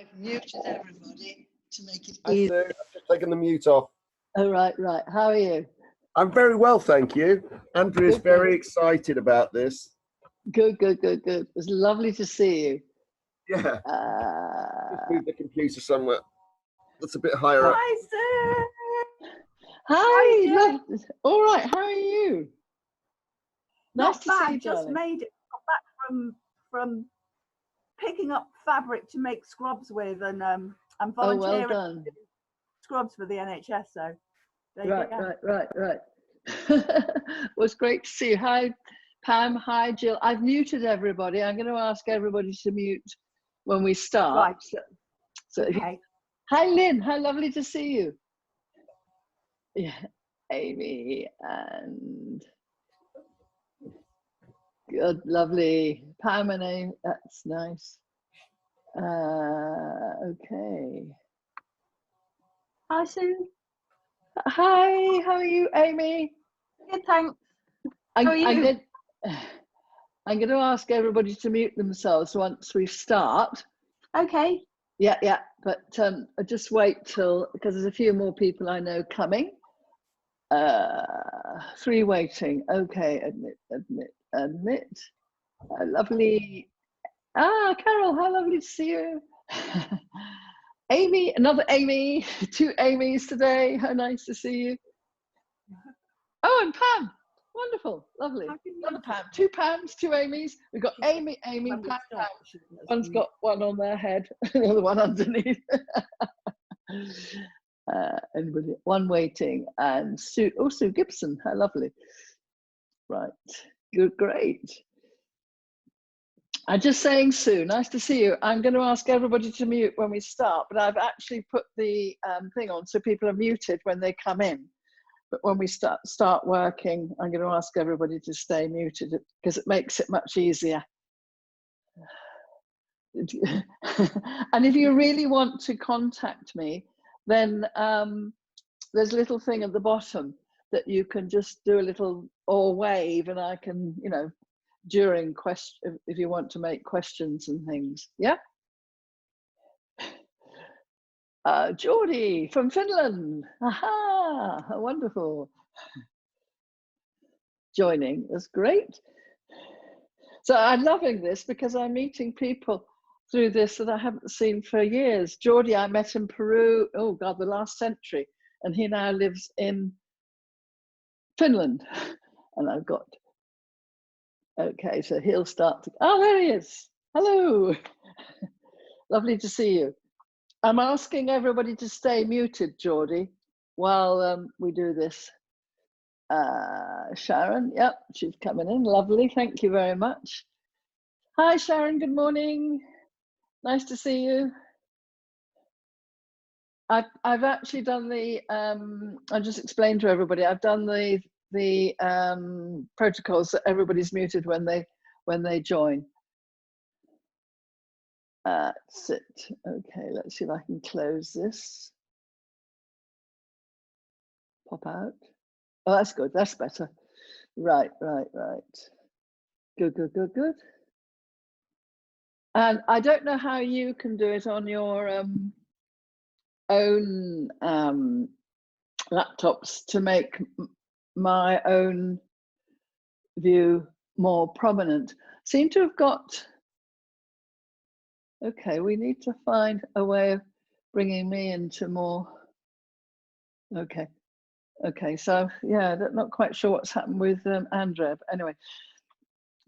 I've muted everybody to make it Hi, easy. Sue. I've just taken the mute off. Oh, right. How are you? I'm very well, thank you. Andrew is Good, very excited about this. Good. It was lovely to see you. Yeah. Just move the computer somewhere that's a bit higher up. Hi, Sue. Hi. All right. How are you? Nice Not to bad. see you, Just darling. made it. Got back from picking up fabric to make scrubs with, and I'm Oh, volunteering well done. scrubs for the NHS. So there you go. Right. Well, it's great to see you. Hi, Pam. Hi, Jill. I've muted everybody. I'm going to ask everybody to mute when we start. Right. So Okay. hi, Lynn. How lovely to see you. Yeah, Amy and good, lovely. Pam and Amy. That's nice. Okay. Hi, Sue. Hi, how are you, Amy? Good, thanks. I'm you? I'm going to ask everybody to mute themselves once we start. Okay. Yeah. But just wait till, because there's a few more people I know coming. 3 waiting. Okay, admit. Lovely. Carol, how lovely to see you. Amy, another Amy. 2 Amy's today. How nice to see you. Oh, and Pam. Wonderful, lovely. Another Pam. 2 Pams, 2 Amy's. We've got Amy, Pam. One's got one on their head, the other one underneath. Anybody? 1 waiting, and Sue. Oh, Sue Gibson. How lovely. Right. Good. Great. I'm just saying, Sue. Nice to see you. I'm going to ask everybody to mute when we start, but I've actually put the thing on so people are muted when they come in. But when we start working, I'm going to ask everybody to stay muted because it makes it much easier. And if you really want to contact me, then there's a little thing at the bottom that you can just do a little or wave, and I can, during question, if you want to make questions and things. Yeah. Geordie from Finland. Aha, wonderful. Joining, that's great. So I'm loving this because I'm meeting people through this that I haven't seen for years. Geordie, I met in Peru, oh God, the last century, and he now lives in Finland. And I've got, okay, so he'll start to, oh, there he is. Hello. Lovely to see you. I'm asking everybody to stay muted, Geordie, while we do this. Sharon, yep, she's coming in. Lovely, thank you very much. Hi, Sharon, good morning. Nice to see you. I've actually done the, I'll just explain to everybody, I've done the protocols that everybody's muted when they join. Sit. Okay, let's see if I can close this. Pop out. Oh, that's good. That's better. Right. Good. And I don't know how you can do it on your own laptops to make my own view more prominent. Seem to have got. Okay, we need to find a way of bringing me into more. Okay, so yeah, not quite sure what's happened with Andrea, but anyway.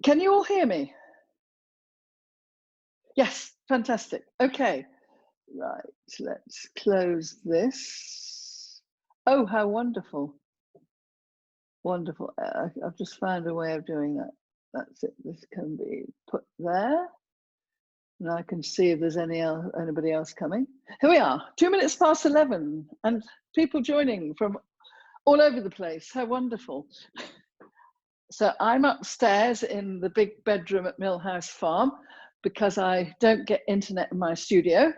Can you all hear me? Yes, fantastic. Okay, right, let's close this. Oh, how wonderful. Wonderful. I've just found a way of doing that. That's it. This can be put there. And I can see if there's anybody else coming. Here we are, 2 minutes past 11, and people joining from all over the place. How wonderful. So I'm upstairs in the big bedroom at Millhouse Farm because I don't get internet in my studio.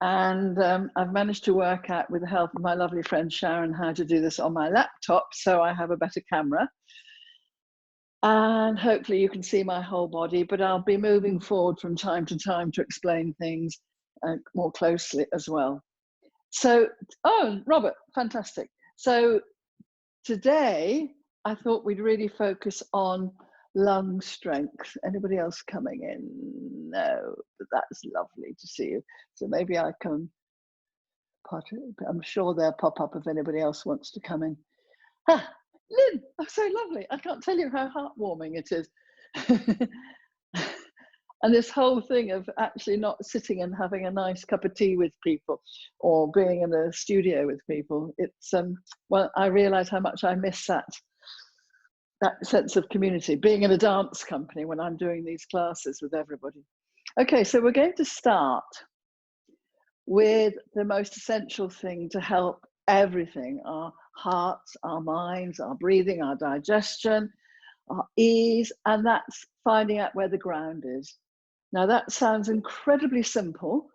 And I've managed to work out with the help of my lovely friend Sharon how to do this on my laptop, so I have a better camera. And hopefully you can see my whole body, but I'll be moving forward from time to time to explain things. more closely as well. So, oh, Robert, fantastic. So today, I thought we'd really focus on lung strength. Anybody else coming in? No, but that's lovely to see you. So maybe I can, I'm sure they'll pop up if anybody else wants to come in. Ah, Lynn, oh, so lovely. I can't tell you how heartwarming it is. And this whole thing of actually not sitting and having a nice cup of tea with people or being in a studio with people, it's, well, I realize how much I miss that sense of community, being in a dance company when I'm doing these classes with everybody. Okay, so we're going to start with the most essential thing to help everything, our hearts, our minds, our breathing, our digestion, our ease, and that's finding out where the ground is. Now that sounds incredibly simple,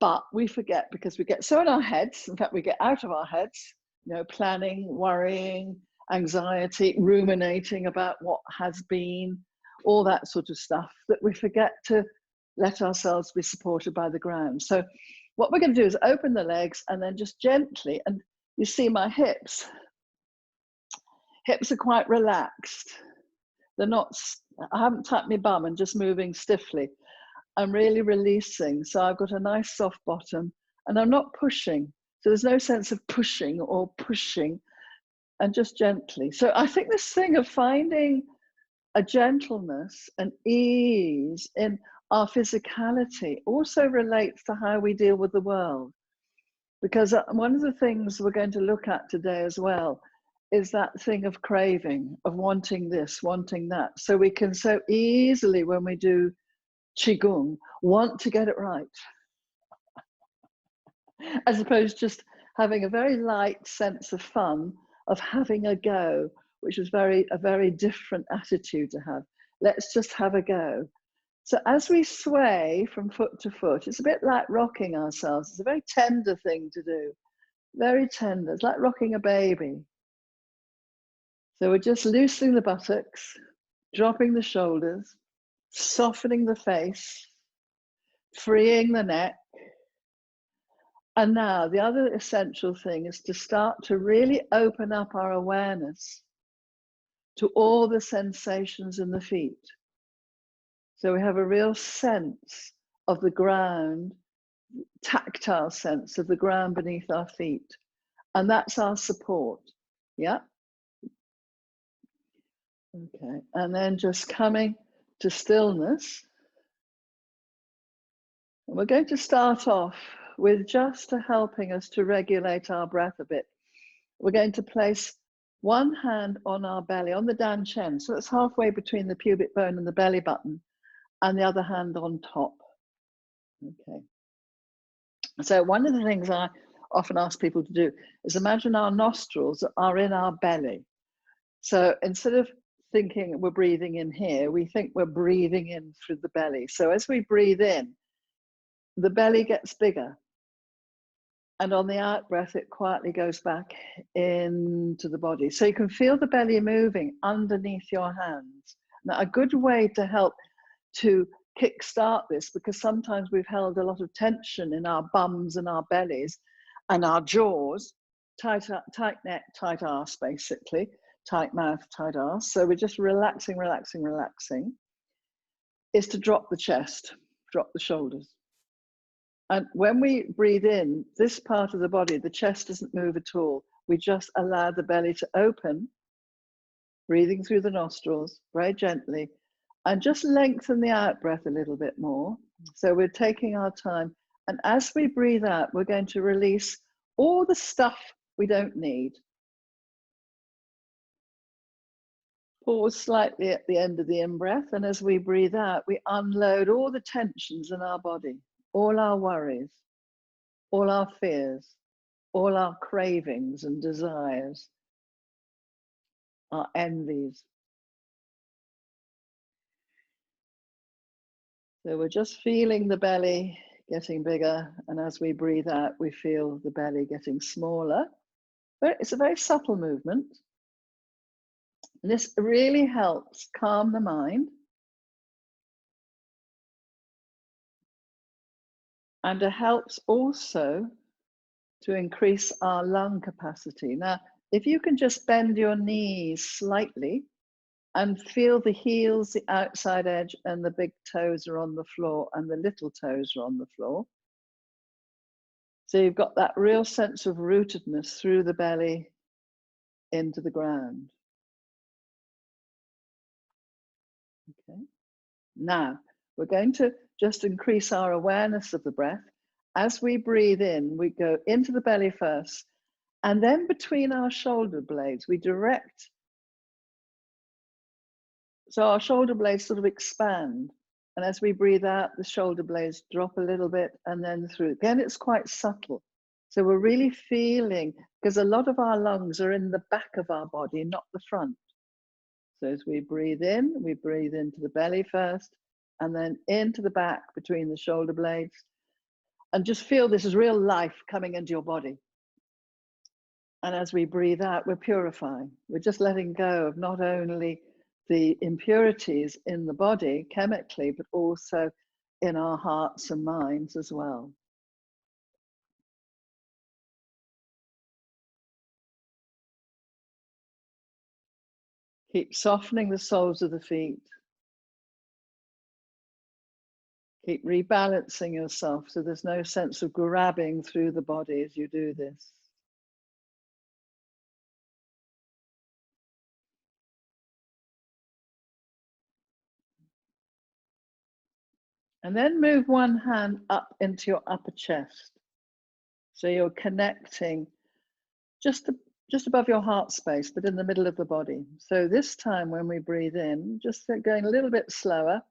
but we forget because we get so in our heads. In fact, we get out of our heads, you know, planning, worrying, anxiety, ruminating about what has been, all that sort of stuff, that we forget to let ourselves be supported by the ground. So what we're going to do is open the legs and then just gently, and you see my hips are quite relaxed. They're not, I haven't tapped my bum and just moving stiffly. I'm really releasing. So I've got a nice soft bottom and I'm not pushing. So there's no sense of pushing or pushing, and just gently. So I think this thing of finding a gentleness and ease in our physicality also relates to how we deal with the world. Because one of the things we're going to look at today as well is that thing of craving, of wanting this, wanting that. So we can so easily, when we do Qigong, want to get it right, as opposed to just having a very light sense of fun, of having a go, which is a very different attitude to have. Let's just have a go. So as we sway from foot to foot, it's a bit like rocking ourselves. It's a very tender thing to do, very tender. It's like rocking a baby. So we're just loosening the buttocks, dropping the shoulders, softening the face, freeing the neck. And now the other essential thing is to start to really open up our awareness to all the sensations in the feet. So we have a real sense of the ground, tactile sense of the ground beneath our feet. And that's our support. Yeah. Okay. And then just coming to stillness. And we're going to start off with just helping us to regulate our breath a bit. We're going to place one hand on our belly, on the Dan Chen. So it's halfway between the pubic bone and the belly button, and the other hand on top. Okay. So one of the things I often ask people to do is imagine our nostrils are in our belly. So instead of thinking we're breathing in here, we think we're breathing in through the belly. So as we breathe in, the belly gets bigger. And on the out breath, it quietly goes back into the body. So you can feel the belly moving underneath your hands. Now, a good way to help to kickstart this, because sometimes we've held a lot of tension in our bums and our bellies and our jaws, tight neck, tight arse, basically, tight mouth, tight arse. So we're just relaxing, relaxing, relaxing, is to drop the chest, drop the shoulders. And when we breathe in, this part of the body, the chest doesn't move at all. We just allow the belly to open, breathing through the nostrils very gently, and just lengthen the out breath a little bit more. So we're taking our time. And as we breathe out, we're going to release all the stuff we don't need. Pause slightly at the end of the in-breath. And as we breathe out, we unload all the tensions in our body, all our worries, all our fears, all our cravings and desires, our envies. So we're just feeling the belly getting bigger, and as we breathe out, we feel the belly getting smaller. But it's a very subtle movement. And this really helps calm the mind. And it helps also to increase our lung capacity. Now, if you can just bend your knees slightly and feel the heels, the outside edge, and the big toes are on the floor and the little toes are on the floor. So you've got that real sense of rootedness through the belly into the ground. Okay. Now, we're going to just increase our awareness of the breath. As we breathe in, we go into the belly first, and then between our shoulder blades, we direct. So our shoulder blades sort of expand. And as we breathe out, the shoulder blades drop a little bit and then through. Again, it's quite subtle. So we're really feeling, because a lot of our lungs are in the back of our body, not the front. So as we breathe into the belly first, and then into the back between the shoulder blades. And just feel this is real life coming into your body. And as we breathe out, we're purifying. We're just letting go of not only the impurities in the body chemically, but also in our hearts and minds as well. Keep softening the soles of the feet. Keep rebalancing yourself so there's no sense of grabbing through the body as you do this. And then move one hand up into your upper chest. So you're connecting just above your heart space, but in the middle of the body. So this time when we breathe in, just going a little bit slower,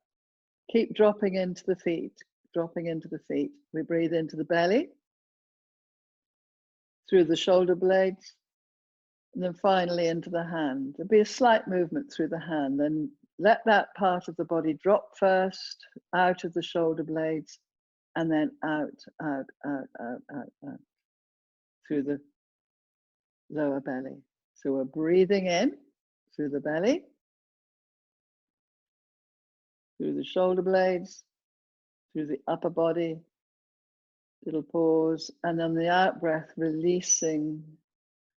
keep dropping into the feet, dropping into the feet. We breathe into the belly, through the shoulder blades, and then finally into the hand. There'll be a slight movement through the hand, then let that part of the body drop first, out of the shoulder blades, and then out, through the lower belly. So we're breathing in through the belly, through the shoulder blades, through the upper body, little pause, and then the out breath, releasing.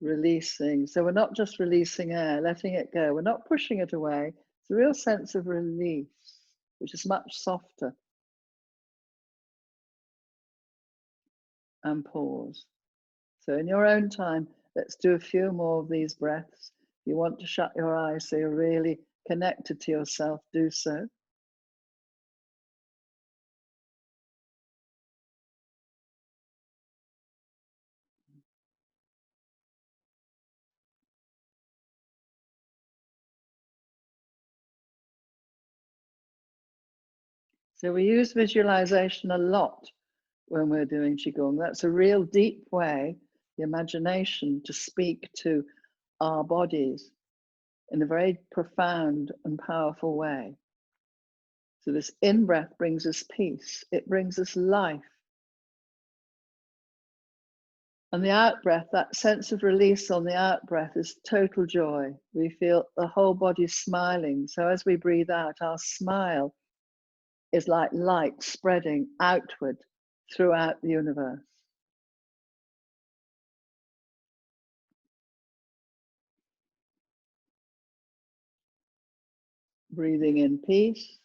So we're not just releasing air, letting it go. We're not pushing it away. It's a real sense of release, which is much softer. And pause. So in your own time, let's do a few more of these breaths. You want to shut your eyes so you're really connected to yourself, do so. So we use visualization a lot when we're doing Qigong. That's a real deep way, the imagination, to speak to our bodies in a very profound and powerful way. So this in-breath brings us peace. It brings us life. And the out-breath, that sense of release on the out-breath is total joy. We feel the whole body smiling. So as we breathe out, our smile is like light spreading outward throughout the universe. Breathing in peace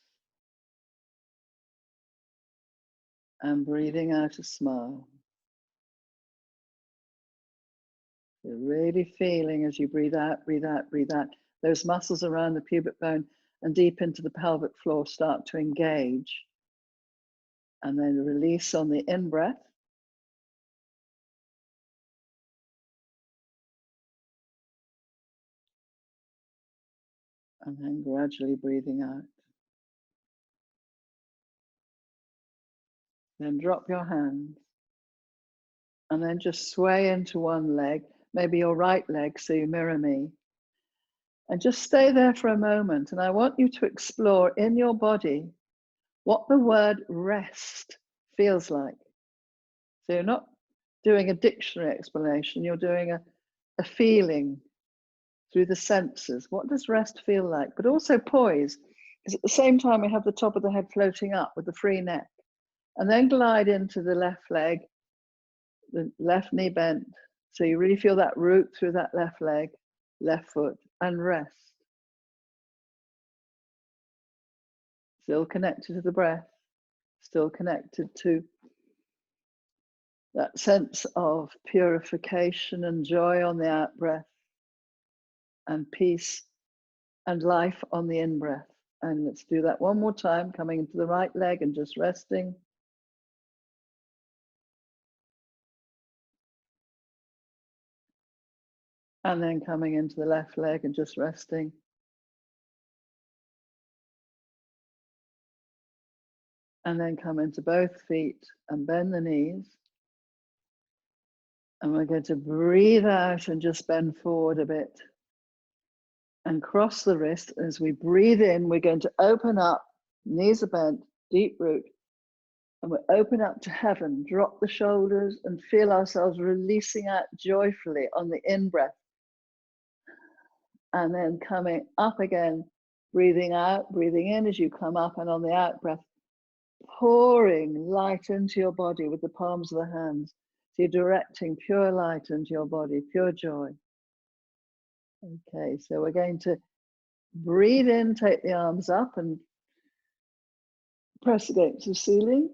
and breathing out a smile. You're really feeling as you breathe out, those muscles around the pubic bone and deep into the pelvic floor start to engage. And then release on the in-breath. And then gradually breathing out. Then drop your hands. And then just sway into one leg, maybe your right leg, so you mirror me. And just stay there for a moment. And I want you to explore in your body what the word rest feels like. So you're not doing a dictionary explanation, you're doing a feeling through the senses. What does rest feel like? But also poise, because at the same time we have the top of the head floating up with the free neck. And then glide into the left leg, the left knee bent. So you really feel that root through that left leg, left foot, and rest. Still connected to the breath, still connected to that sense of purification and joy on the out breath, and peace and life on the in breath. And let's do that one more time, coming into the right leg and just resting. And then coming into the left leg and just resting. And then come into both feet and bend the knees. And we're going to breathe out and just bend forward a bit. And cross the wrist. As we breathe in, we're going to open up, knees are bent, deep root. And we open up to heaven, drop the shoulders and feel ourselves releasing out joyfully on the in breath. And then coming up again, breathing out, breathing in as you come up, and on the out breath, pouring light into your body with the palms of the hands. So you're directing pure light into your body, pure joy. Okay, so we're going to breathe in, take the arms up and press against the ceiling.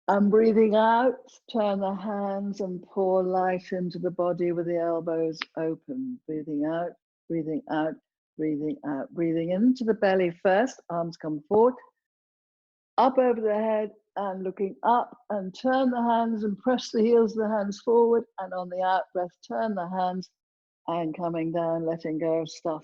And breathing out, turn the hands and pour light into the body with the elbows open. Breathing out, breathing out, breathing out. Breathing into the belly first, arms come forward, up over the head and looking up, and turn the hands and press the heels of the hands forward, and on the out breath, turn the hands and coming down, letting go of stuff,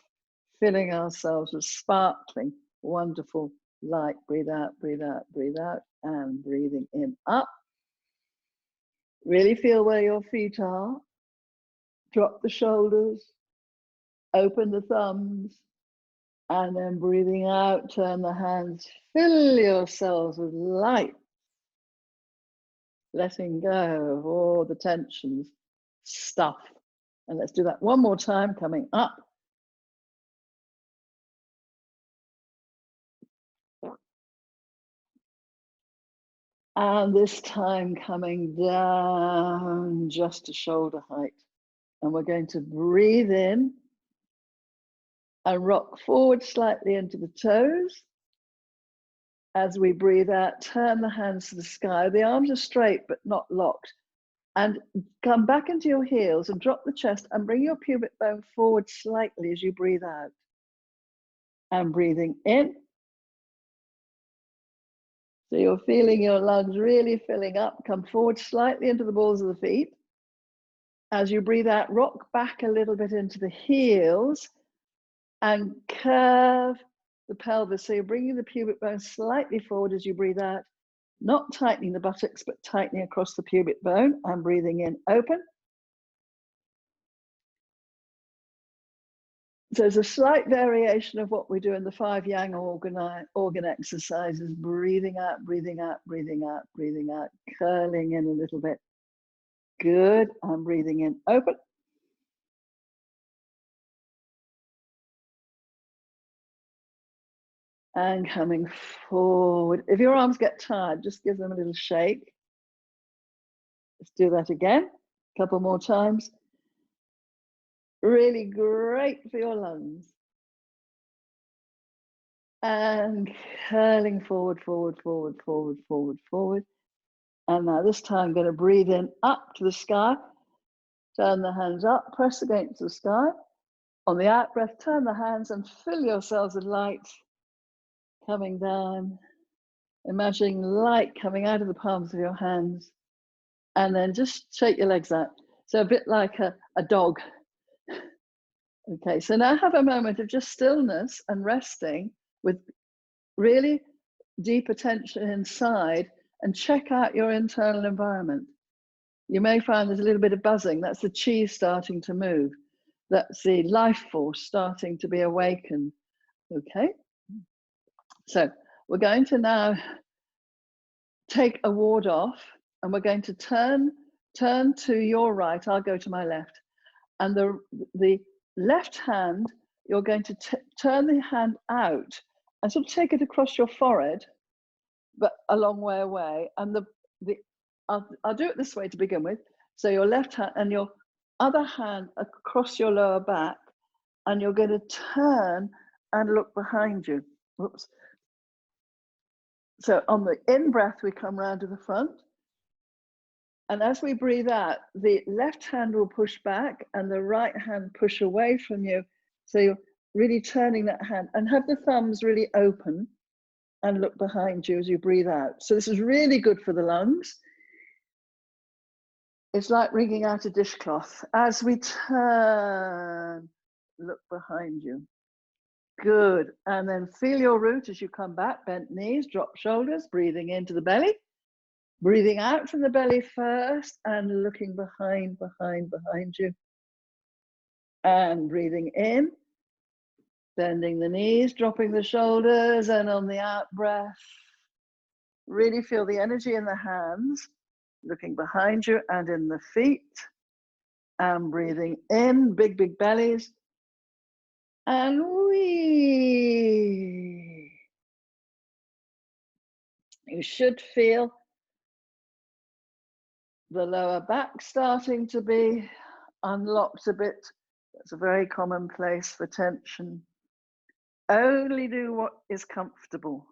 filling ourselves with sparkling, wonderful light. Breathe out, breathe out, breathe out, and breathing in, up. Really feel where your feet are. Drop the shoulders, open the thumbs, and then breathing out, turn the hands, fill yourselves with light, letting go of all the tensions, stuff. And let's do that one more time, coming up. And this time coming down just to shoulder height. And we're going to breathe in and rock forward slightly into the toes. As we breathe out, turn the hands to the sky. The arms are straight but not locked. And come back into your heels and drop the chest and bring your pubic bone forward slightly as you breathe out. And breathing in. So you're feeling your lungs really filling up. Come forward slightly into the balls of the feet. As you breathe out, rock back a little bit into the heels and curve the pelvis. So you're bringing the pubic bone slightly forward as you breathe out, not tightening the buttocks, but tightening across the pubic bone, and breathing in, open. So there's a slight variation of what we do in the 5 yang organ exercises, breathing out, breathing out, breathing out, breathing out, curling in a little bit. Good, and breathing in, open. And coming forward. If your arms get tired, just give them a little shake. Let's do that again, a couple more times. Really great for your lungs. And curling forward, forward, forward, forward, forward, forward. And now this time I'm going to breathe in up to the sky. Turn the hands up, press against the sky. On the out breath, turn the hands and fill yourselves with light coming down. Imagining light coming out of the palms of your hands. And then just shake your legs out. So a bit like a dog. Okay, so now have a moment of just stillness and resting with really deep attention inside, and check out your internal environment. You may find there's a little bit of buzzing. That's the chi starting to move. That's the life force starting to be awakened. Okay, so we're going to now take a ward off, and we're going to turn to your right. I'll go to my left, and the left hand, you're going to turn the hand out and sort of take it across your forehead but a long way away. And I'll do it this way to begin with. So your left hand and your other hand across your lower back, and you're going to turn and look behind you. Whoops. So on the in breath, we come round to the front. And as we breathe out, the left hand will push back and the right hand push away from you. So you're really turning that hand, and have the thumbs really open and look behind you as you breathe out. So this is really good for the lungs. It's like wringing out a dishcloth. As we turn, look behind you. Good. And then feel your root as you come back, bent knees, drop shoulders, breathing into the belly. Breathing out from the belly first and looking behind you. And breathing in, bending the knees, dropping the shoulders, and on the out breath, really feel the energy in the hands, looking behind you and in the feet. And breathing in, big, big bellies. And you should feel the lower back starting to be unlocked a bit. That's a very common place for tension. Only do what is comfortable.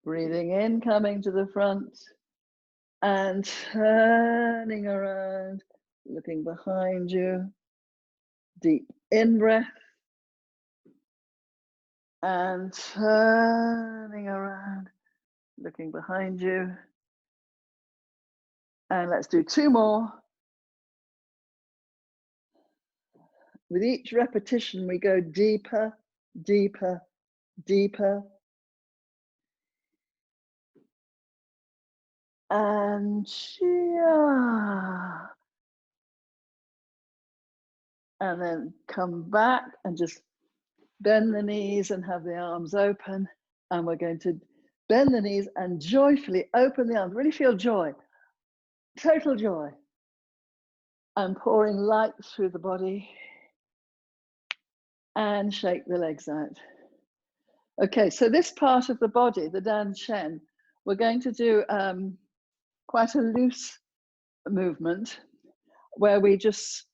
Breathing in, coming to the front, and turning around, looking behind you. Deep in breath, and turning around, looking behind you. And let's do 2 more. With each repetition, we go deeper, deeper, deeper. And then come back and just bend the knees and have the arms open. And we're going to bend the knees and joyfully open the arms. Really feel joy, total joy. And pouring light through the body. And shake the legs out. Okay, so this part of the body, the Dan Shen, we're going to do quite a loose movement where we just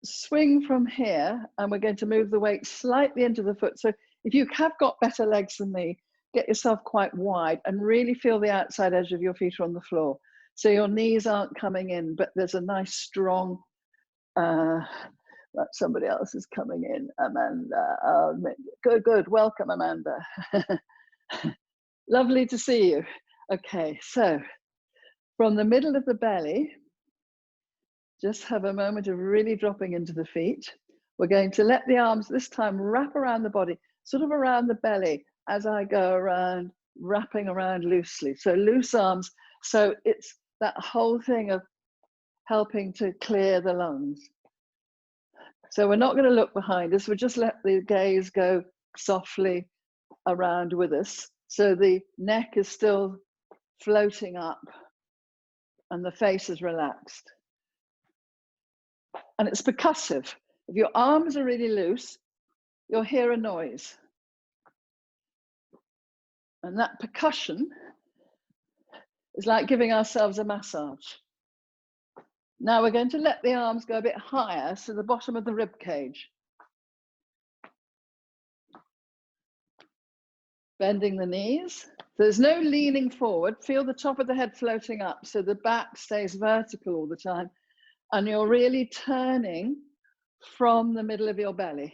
swing from here, and we're going to move the weight slightly into the foot. So if you have got better legs than me, get yourself quite wide and really feel the outside edge of your feet are on the floor. So your knees aren't coming in, but there's a nice strong, somebody else is coming in, Amanda. Good, welcome, Amanda. Lovely to see you. Okay, so from the middle of the belly, just have a moment of really dropping into the feet. We're going to let the arms this time wrap around the body, sort of around the belly as I go around, wrapping around loosely. So loose arms. So it's that whole thing of helping to clear the lungs. So we're not going to look behind us. We'll just let the gaze go softly around with us. So the neck is still floating up and the face is relaxed. And it's percussive. If your arms are really loose, you'll hear a noise. And that percussion is like giving ourselves a massage. Now we're going to let the arms go a bit higher, so the bottom of the rib cage. Bending the knees. There's no leaning forward. Feel the top of the head floating up, so the back stays vertical all the time. And you're really turning from the middle of your belly.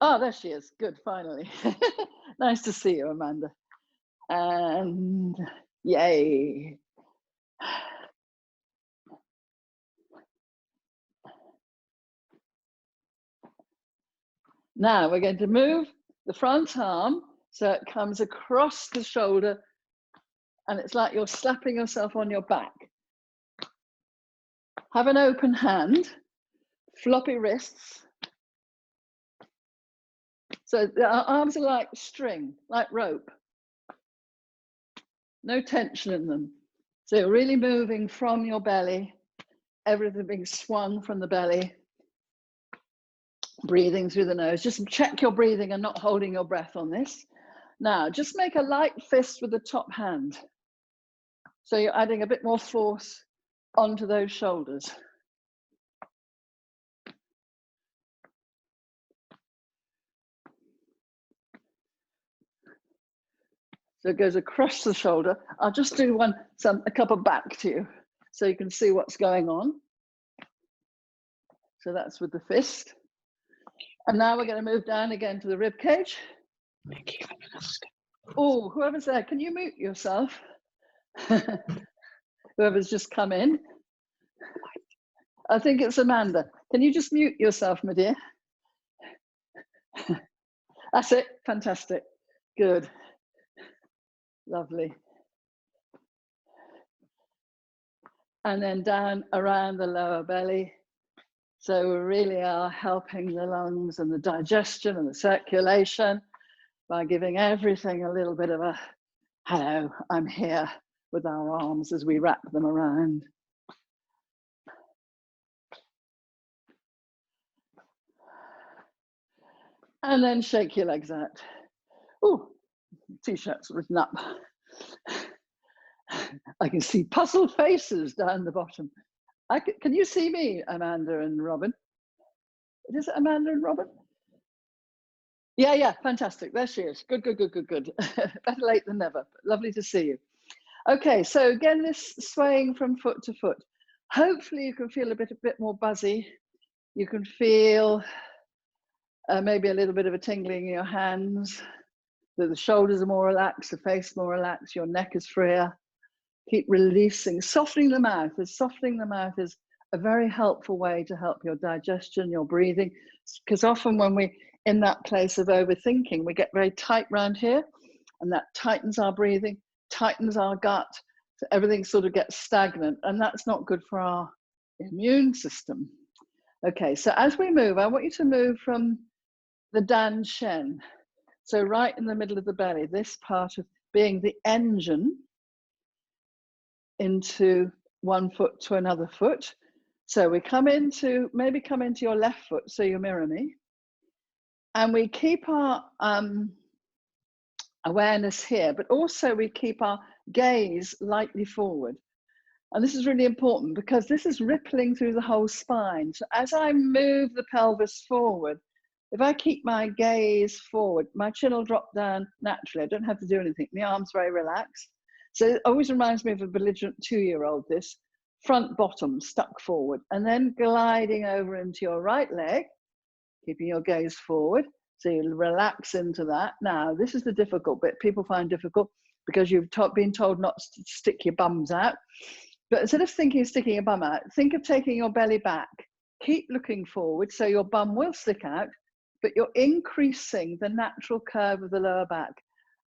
Oh, there she is. Good, finally. Nice to see you, Amanda. And yay. Now we're going to move the front arm so it comes across the shoulder, and it's like you're slapping yourself on your back. Have an open hand, floppy wrists. So the arms are like string, like rope. No tension in them. So you're really moving from your belly, everything being swung from the belly. Breathing through the nose. Just check your breathing and not holding your breath on this. Now, just make a light fist with the top hand. So you're adding a bit more force onto those shoulders. So it goes across the shoulder. I'll just do a couple back to you so you can see what's going on. So that's with the fist. And now we're going to move down again to the rib cage. Oh, whoever's there, can you mute yourself? Whoever's just come in. I think it's Amanda. Can you just mute yourself, my dear? That's it. Fantastic. Good. Lovely. And then down around the lower belly. So we really are helping the lungs and the digestion and the circulation by giving everything a little bit of a hello, I'm here, with our arms as we wrap them around. And then shake your legs out. Oh, t-shirt's written up. I can see puzzled faces down the bottom. Can you see me, Amanda and Robin? Is it Amanda and Robin? Yeah, fantastic. There she is. Good. Better late than never. Lovely to see you. Okay, so again, this swaying from foot to foot. Hopefully you can feel a bit more buzzy. You can feel maybe a little bit of a tingling in your hands, that the shoulders are more relaxed, the face more relaxed, your neck is freer. Keep releasing, softening the mouth. Softening the mouth is a very helpful way to help your digestion, your breathing, because often when we're in that place of overthinking, we get very tight around here, and that tightens our breathing, tightens our gut, so everything sort of gets stagnant, and that's not good for our immune system. Okay, so as we move, I want you to move from the Dan Shen, so right in the middle of the belly, this part of being the engine, into one foot to another foot. So we maybe come into your left foot, so you mirror me. And we keep our awareness here, but also we keep our gaze lightly forward. And this is really important because this is rippling through the whole spine. So as I move the pelvis forward, if I keep my gaze forward, my chin will drop down naturally. I don't have to do anything. The arm's very relaxed. So it always reminds me of a belligerent 2-year-old, this front bottom stuck forward, and then gliding over into your right leg, keeping your gaze forward. So you relax into that. Now, this is the difficult bit. People find difficult because you've been told not to stick your bums out. But instead of thinking of sticking your bum out, think of taking your belly back. Keep looking forward so your bum will stick out, but you're increasing the natural curve of the lower back.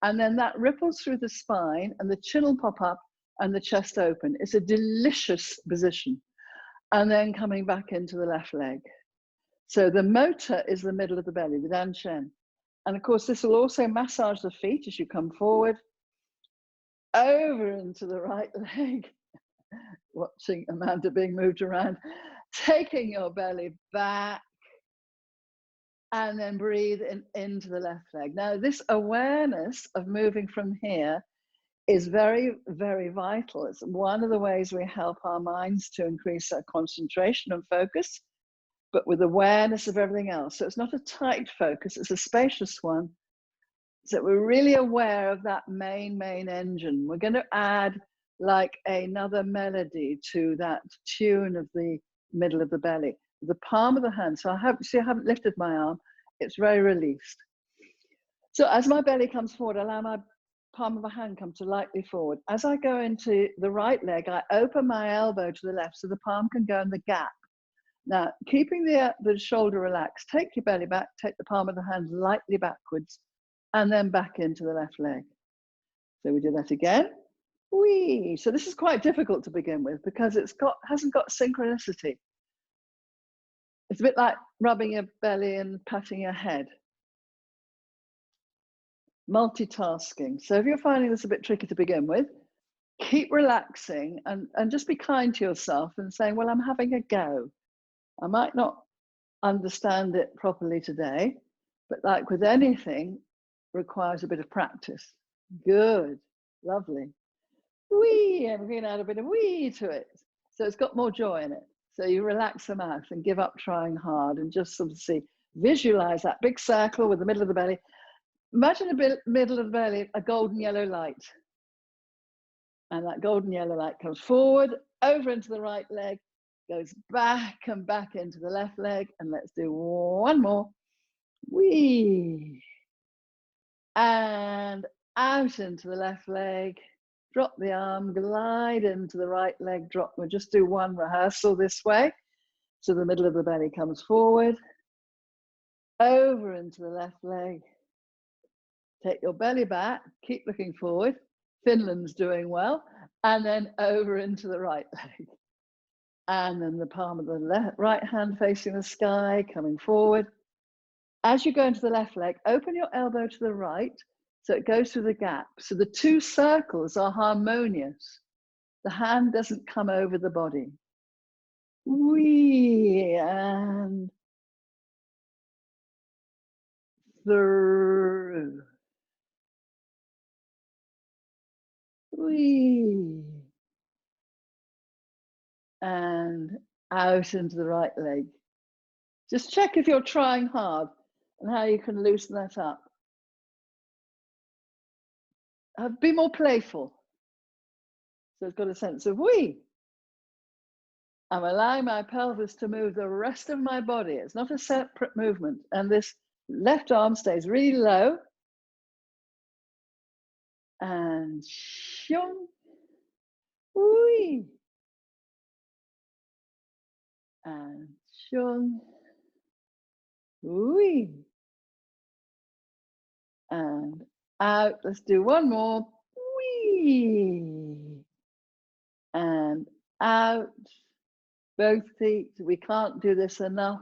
And then that ripples through the spine and the chin will pop up and the chest open. It's a delicious position. And then coming back into the left leg. So the motor is the middle of the belly, the Dan Shen. And of course, this will also massage the feet as you come forward, over into the right leg. Watching Amanda being moved around, taking your belly back, and then breathe into the left leg. Now, this awareness of moving from here is very, very vital. It's one of the ways we help our minds to increase our concentration and focus, but with awareness of everything else. So it's not a tight focus, it's a spacious one. So we're really aware of that main engine. We're going to add like another melody to that tune of the middle of the belly. The palm of the hand. So I haven't lifted my arm. It's very released. So as my belly comes forward, allow my palm of my hand come to lightly forward. As I go into the right leg, I open my elbow to the left so the palm can go in the gap. Now, keeping the shoulder relaxed, take your belly back, take the palm of the hand lightly backwards, and then back into the left leg. So we do that again. Whee! So this is quite difficult to begin with because hasn't got synchronicity. It's a bit like rubbing your belly and patting your head. Multitasking. So if you're finding this a bit tricky to begin with, keep relaxing and just be kind to yourself and saying, well, I'm having a go. I might not understand it properly today, but like with anything, requires a bit of practice. Good, lovely. Wee, and we're going to add a bit of wee to it. So it's got more joy in it. So you relax the mouth and give up trying hard and just sort of see, visualize that big circle with the middle of the belly. Imagine the middle of the belly, a golden yellow light. And that golden yellow light comes forward, over into the right leg, goes back and back into the left leg. And let's do one more. Wee. And out into the left leg. Drop the arm, glide into the right leg, drop. We'll just do one rehearsal this way. So the middle of the belly comes forward, over into the left leg. Take your belly back, keep looking forward. Finland's doing well. And then over into the right leg. And then the palm of the right hand facing the sky, coming forward. As you go into the left leg, open your elbow to the right, so it goes through the gap. So the two circles are harmonious. The hand doesn't come over the body. Wee, and through. Wee. And out into the right leg. Just check if you're trying hard and how you can loosen that up. Be more playful. So it's got a sense of wee. I'm allowing my pelvis to move the rest of my body. It's not a separate movement. And this left arm stays really low. And shung, wee. And shung, wee. And out. Let's do one more. Wee. And out. Both feet. We can't do this enough.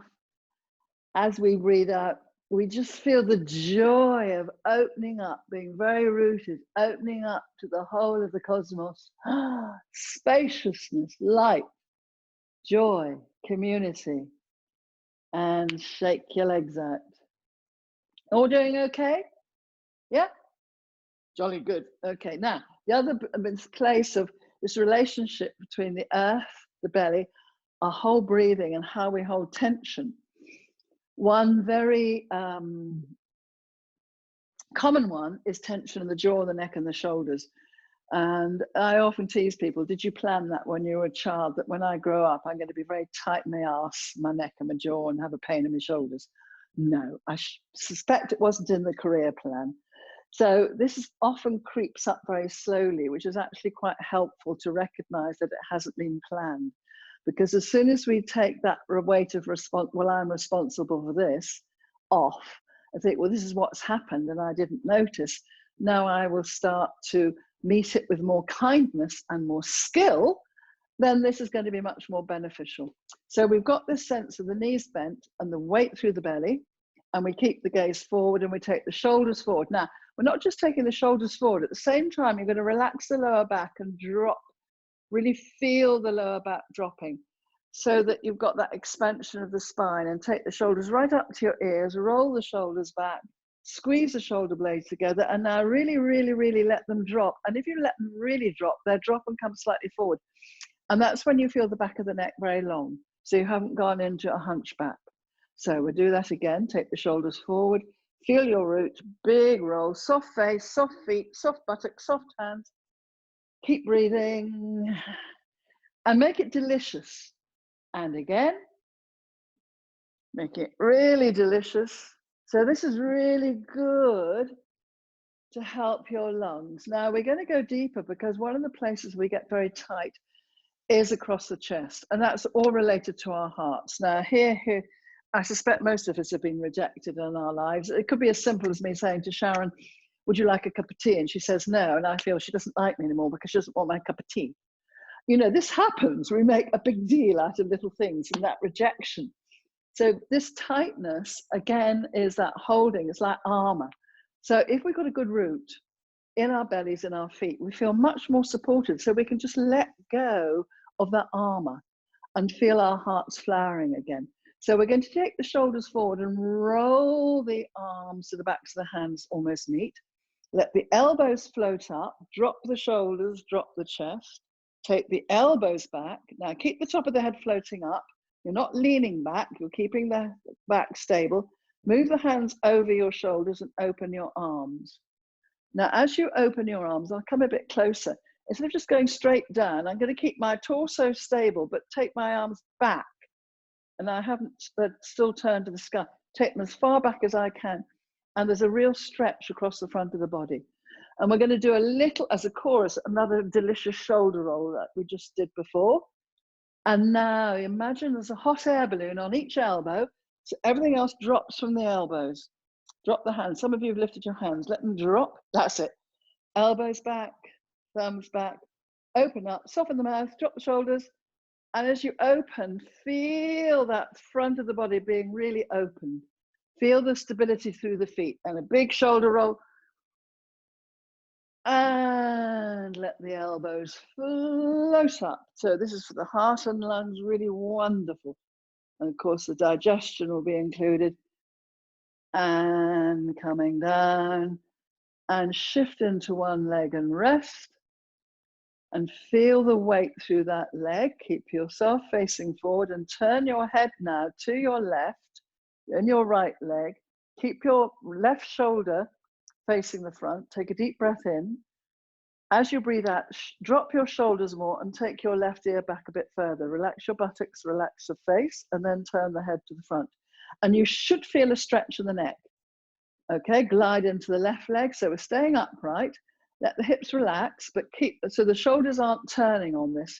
As we breathe out, we just feel the joy of opening up, being very rooted, opening up to the whole of the cosmos. Spaciousness, light, joy, community. And shake your legs out. All doing okay? Yeah? Jolly good. Okay, now, the other place of this relationship between the earth, the belly, our whole breathing and how we hold tension. One very common one is tension in the jaw, the neck and the shoulders. And I often tease people, did you plan that when you were a child, that when I grow up, I'm going to be very tight in my ass, my neck and my jaw and have a pain in my shoulders? No, I suspect it wasn't in the career plan. So this often creeps up very slowly, which is actually quite helpful to recognize that it hasn't been planned. Because as soon as we take that weight of well, I'm responsible for this, off, I think, well, this is what's happened and I didn't notice. Now I will start to meet it with more kindness and more skill, then this is going to be much more beneficial. So we've got this sense of the knees bent and the weight through the belly, and we keep the gaze forward and we take the shoulders forward. Now, we're not just taking the shoulders forward. At the same time, you're going to relax the lower back and drop. Really feel the lower back dropping so that you've got that expansion of the spine, and take the shoulders right up to your ears, roll the shoulders back, squeeze the shoulder blades together, and now really, really, really let them drop. And if you let them really drop, they'll drop and come slightly forward. And that's when you feel the back of the neck very long. So you haven't gone into a hunchback. So we'll do that again. Take the shoulders forward, feel your root, big roll, soft face, soft feet, soft buttocks, soft hands. Keep breathing and make it delicious. And again, make it really delicious. So this is really good to help your lungs. Now we're going to go deeper, because one of the places we get very tight is across the chest, and that's all related to our hearts. Now here, I suspect most of us have been rejected in our lives. It could be as simple as me saying to Sharon, would you like a cup of tea? And she says no, and I feel she doesn't like me anymore because she doesn't want my cup of tea. You know, this happens. We make a big deal out of little things, and that rejection. So this tightness, again, is that holding. It's like armor. So if we've got a good root in our bellies, in our feet, we feel much more supported. So we can just let go of that armor and feel our hearts flowering again. So we're going to take the shoulders forward and roll the arms to the backs of the hands, almost meet. Let the elbows float up, drop the shoulders, drop the chest. Take the elbows back. Now keep the top of the head floating up. You're not leaning back, you're keeping the back stable. Move the hands over your shoulders and open your arms. Now, as you open your arms, I'll come a bit closer. Instead of just going straight down, I'm going to keep my torso stable, but take my arms back. And I haven't still turned to the sky. Take them as far back as I can. And there's a real stretch across the front of the body. And we're going to do a little, as a chorus, another delicious shoulder roll that we just did before. And now imagine there's a hot air balloon on each elbow. So everything else drops from the elbows. Drop the hands. Some of you have lifted your hands. Let them drop. That's it. Elbows back, thumbs back. Open up, soften the mouth, drop the shoulders. And as you open, feel that front of the body being really opened. Feel the stability through the feet. And a big shoulder roll. And let the elbows float up. So this is for the heart and lungs, really wonderful. And of course, the digestion will be included. And coming down. And shift into one leg and rest. And feel the weight through that leg. Keep yourself facing forward and turn your head now to your left and your right leg. Keep your left shoulder facing the front. Take a deep breath in. As you breathe out, drop your shoulders more and take your left ear back a bit further. Relax your buttocks, relax the face, and then turn the head to the front. And you should feel a stretch in the neck. Okay, glide into the left leg. So we're staying upright. Let the hips relax, but keep, so the shoulders aren't turning on this,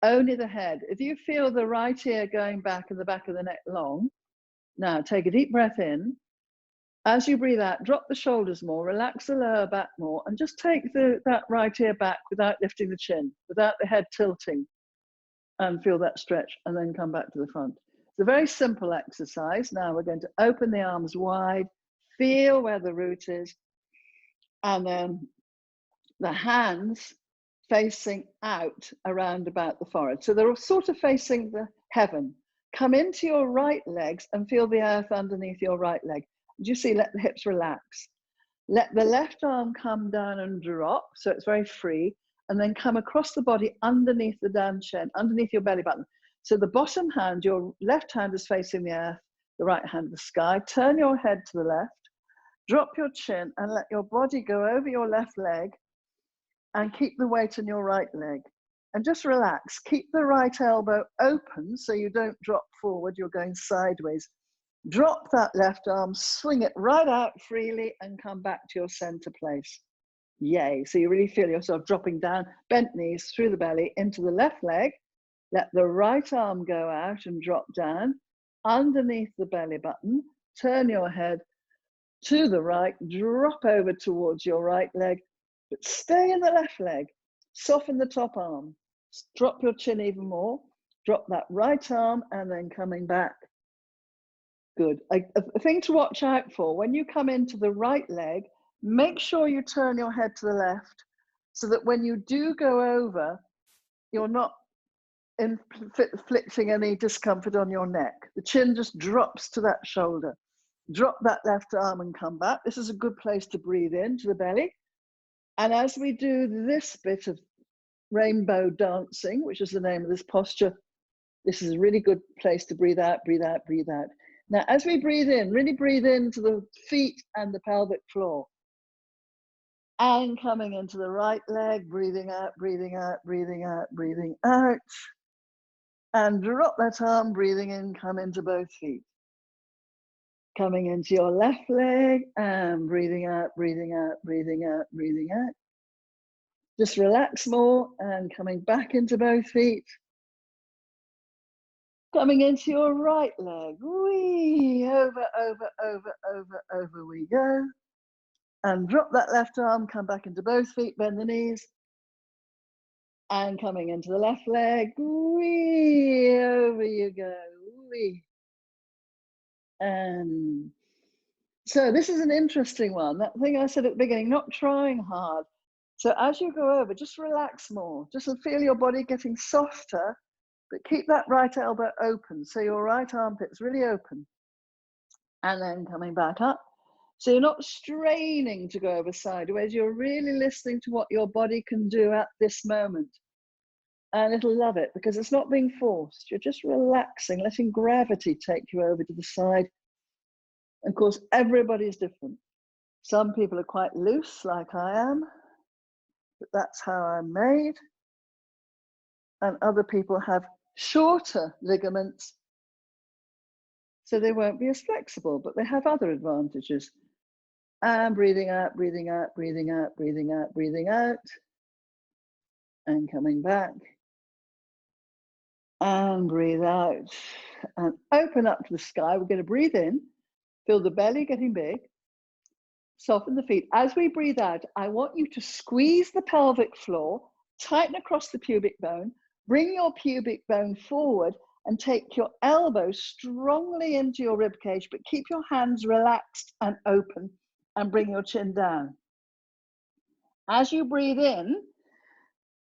only the head. If you feel the right ear going back and the back of the neck long, now take a deep breath in. As you breathe out, drop the shoulders more, relax the lower back more, and just take that right ear back without lifting the chin, without the head tilting, and feel that stretch, and then come back to the front. It's a very simple exercise. Now we're going to open the arms wide, feel where the root is, and then the hands facing out around about the forehead. So they're sort of facing the heaven. Come into your right legs and feel the earth underneath your right leg. Do you see? Let the hips relax. Let the left arm come down and drop, so it's very free, and then come across the body underneath the down chin, underneath your belly button. So the bottom hand, your left hand is facing the earth, the right hand the sky. Turn your head to the left, drop your chin, and let your body go over your left leg, and keep the weight on your right leg. And just relax. Keep the right elbow open so you don't drop forward, you're going sideways. Drop that left arm, swing it right out freely, and come back to your center place. Yay. So you really feel yourself dropping down, bent knees through the belly into the left leg. Let the right arm go out and drop down underneath the belly button. Turn your head to the right, drop over towards your right leg, but stay in the left leg. Soften the top arm. Drop your chin even more. Drop that right arm and then coming back. Good. A thing to watch out for, when you come into the right leg, make sure you turn your head to the left so that when you do go over, you're not inflicting any discomfort on your neck. The chin just drops to that shoulder. Drop that left arm and come back. This is a good place to breathe into the belly. And as we do this bit of rainbow dancing, which is the name of this posture, this is a really good place to breathe out, breathe out, breathe out. Now, as we breathe in, really breathe into the feet and the pelvic floor. And coming into the right leg, breathing out, breathing out, breathing out, breathing out. And drop that arm, breathing in, come into both feet. Coming into your left leg and breathing out, breathing out, breathing out, breathing out. Just relax more and coming back into both feet. Coming into your right leg, whee, over, over, over, over, over we go. And drop that left arm, come back into both feet, bend the knees. And coming into the left leg, whee, over you go, whee. And so this is an interesting one. That thing I said at the beginning, not trying hard. So as you go over, just relax more. Just feel your body getting softer but keep that right elbow open. So your right armpit's really open. And then coming back up. So you're not straining to go over sideways. You're really listening to what your body can do at this moment. And it'll love it because it's not being forced. You're just relaxing, letting gravity take you over to the side. Of course, everybody's different. Some people are quite loose, like I am, but that's how I'm made. And other people have shorter ligaments, so they won't be as flexible, but they have other advantages. And breathing out, breathing out, breathing out, breathing out, breathing out, and coming back. And breathe out, and open up to the sky. We're going to breathe in, feel the belly getting big, soften the feet. As we breathe out, I want you to squeeze the pelvic floor, tighten across the pubic bone, bring your pubic bone forward, and take your elbows strongly into your rib cage, but keep your hands relaxed and open, and bring your chin down. As you breathe in,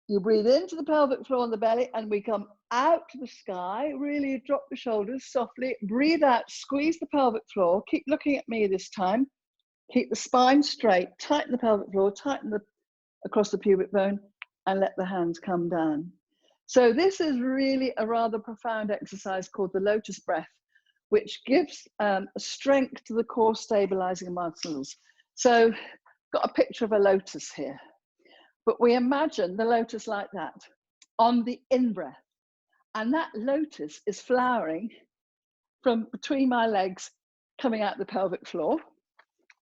you breathe into the pelvic floor and the belly, and we come out to the sky. Really drop the shoulders softly. Breathe out, squeeze the pelvic floor. Keep looking at me this time. Keep the spine straight. Tighten the pelvic floor, tighten across the pubic bone, and let the hands come down. So this is really a rather profound exercise called the Lotus Breath, which gives strength to the core stabilizing muscles. So got a picture of a lotus here. But we imagine the lotus like that on the in-breath. And that lotus is flowering from between my legs, coming out the pelvic floor.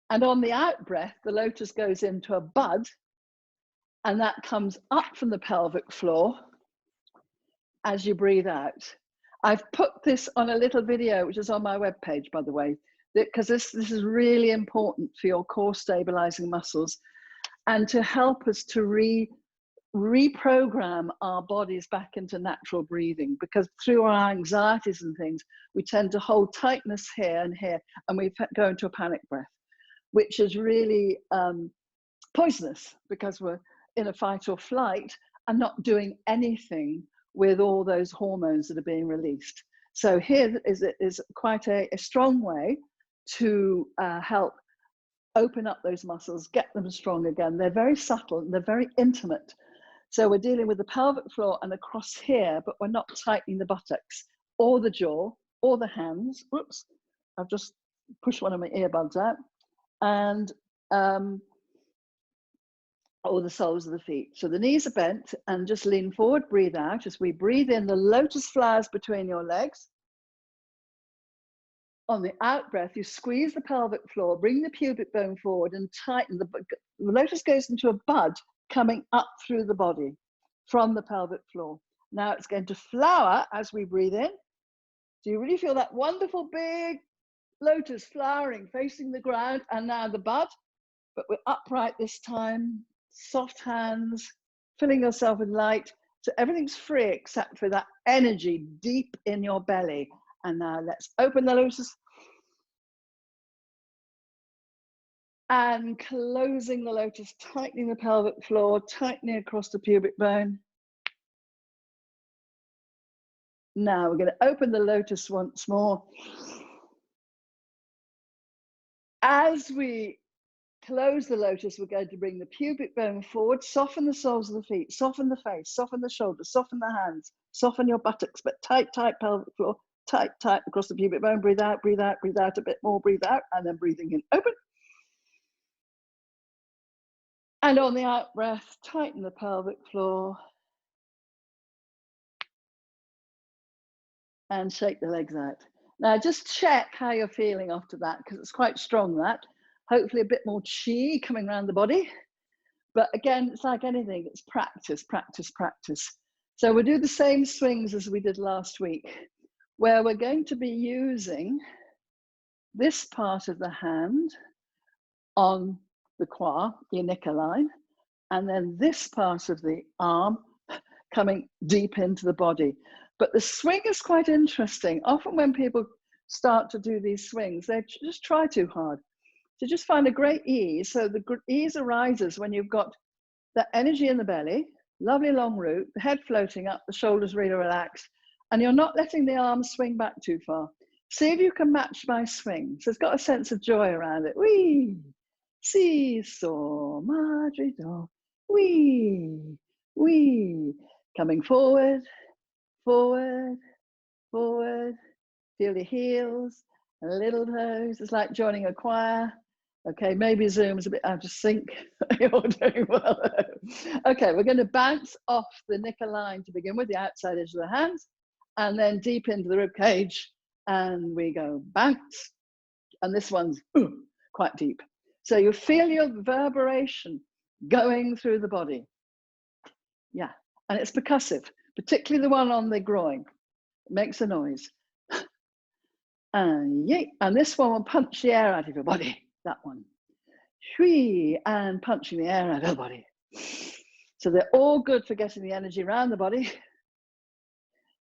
And on the out-breath, the lotus goes into a bud, and that comes up from the pelvic floor as you breathe out. I've put this on a little video, which is on my webpage, by the way, because this is really important for your core stabilizing muscles, and to help us to reprogram our bodies back into natural breathing, because through our anxieties and things, we tend to hold tightness here and here, and we go into a panic breath, which is really poisonous, because we're in a fight or flight and not doing anything with all those hormones that are being released. So here is quite a strong way to help open up those muscles, get them strong again. They're very subtle and they're very intimate. So we're dealing with the pelvic floor and across here, but we're not tightening the buttocks or the jaw or the hands. Whoops, I've just pushed one of my earbuds out. And or the soles of the feet. So the knees are bent, and just lean forward, breathe out. As we breathe in, the lotus flowers between your legs. On the out breath, you squeeze the pelvic floor, bring the pubic bone forward and tighten. The lotus goes into a bud coming up through the body from the pelvic floor. Now it's going to flower as we breathe in. Do you really feel that wonderful big lotus flowering, facing the ground, and now the bud, but we're upright this time, soft hands, filling yourself with light. So everything's free except for that energy deep in your belly. And now let's open the lotus. And closing the lotus, tightening the pelvic floor, tightening across the pubic bone. Now we're going to open the lotus once more. As we close the lotus, we're going to bring the pubic bone forward, soften the soles of the feet, soften the face, soften the shoulders, soften the hands, soften your buttocks, but tight, tight pelvic floor, tight, tight across the pubic bone. Breathe out, breathe out, breathe out a bit more, breathe out, and then breathing in, open. And on the out breath, tighten the pelvic floor. And shake the legs out. Now just check how you're feeling after that, because it's quite strong, that. Hopefully a bit more chi coming around the body. But again, it's like anything, it's practice, practice, practice. So we'll do the same swings as we did last week, where we're going to be using this part of the hand on the quad, the Yuliya line, and then this part of the arm coming deep into the body. But the swing is quite interesting. Often when people start to do these swings, they just try too hard. So just find a great ease. So the ease arises when you've got that energy in the belly, lovely long root, the head floating up, the shoulders really relaxed, And you're not letting the arms swing back too far. See if you can match my swing. So it's got a sense of joy around it. Wee, seesaw, madrigal, wee, wee. Coming forward, forward, forward. Feel your heels, little toes. It's like joining a choir. Okay, maybe Zoom's a bit out of sync. You're doing well. Okay, we're going to bounce off the knicker line to begin with, the outside edge of the hands, and then deep into the rib cage. And we go bounce. And this one's quite deep. So you feel your reverberation going through the body. Yeah, and it's percussive, particularly the one on the groin. It makes a noise. And yay, and this one will punch the air out of your body. That one. Shui, and punching the air out of the body. So they're all good for getting the energy around the body.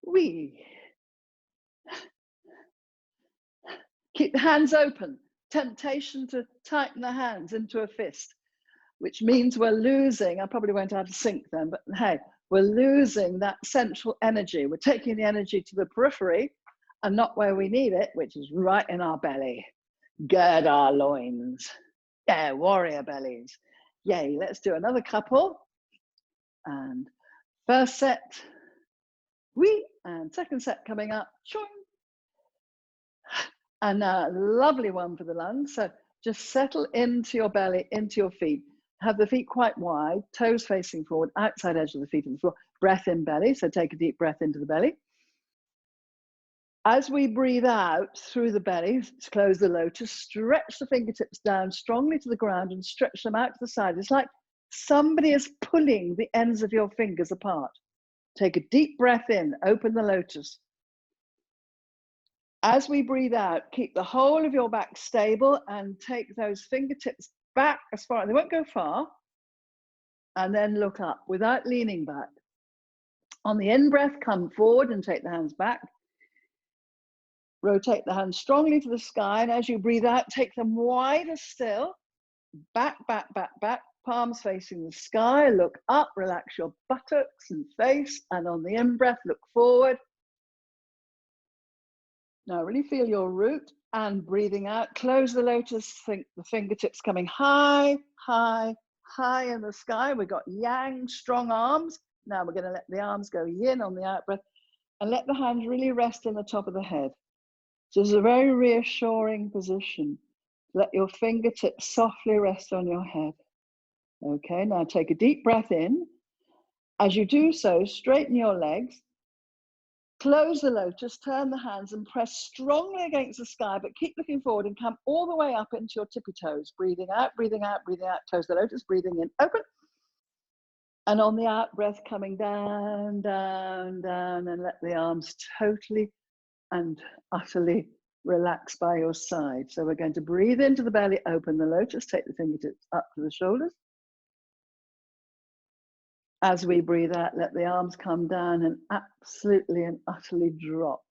Wee. Keep the hands open. Temptation to tighten the hands into a fist, which means we're losing, I probably went out of sync then, but hey, we're losing that central energy. We're taking the energy to the periphery and not where we need it, which is right in our belly. Gird our loins. Yeah, warrior bellies. Yay, let's do another couple. And first set, wee, and second set coming up, choing. And now a lovely one for the lungs. So just settle into your belly, into your feet. Have the feet quite wide, toes facing forward, outside edge of the feet on the floor. Breath in belly, so take a deep breath into the belly. As we breathe out through the belly, close the lotus, stretch the fingertips down strongly to the ground and stretch them out to the side. It's like somebody is pulling the ends of your fingers apart. Take a deep breath in, open the lotus. As we breathe out, keep the whole of your back stable and take those fingertips back as far, they won't go far, and then look up without leaning back. On the in-breath, come forward and take the hands back. Rotate the hands strongly to the sky, and as you breathe out, take them wider still. Back, back, back, back, palms facing the sky. Look up, relax your buttocks and face, and on the in-breath, look forward. Now really feel your root, and breathing out, close the lotus, think the fingertips coming high, high, high in the sky. We've got yang, strong arms. Now we're going to let the arms go yin on the out breath, and let the hands really rest in the top of the head. So it's a very reassuring position. Let your fingertips softly rest on your head. Okay, now take a deep breath in. As you do so, straighten your legs, close the lotus, turn the hands and press strongly against the sky, but keep looking forward and come all the way up into your tippy toes. Breathing out, breathing out, breathing out, close the lotus, breathing in, open. And on the out breath, coming down, down, down, and let the arms totally and utterly relax by your side. So we're going to breathe into the belly, open the lotus, take the fingertips up to the shoulders. As we breathe out, let the arms come down and absolutely and utterly drop.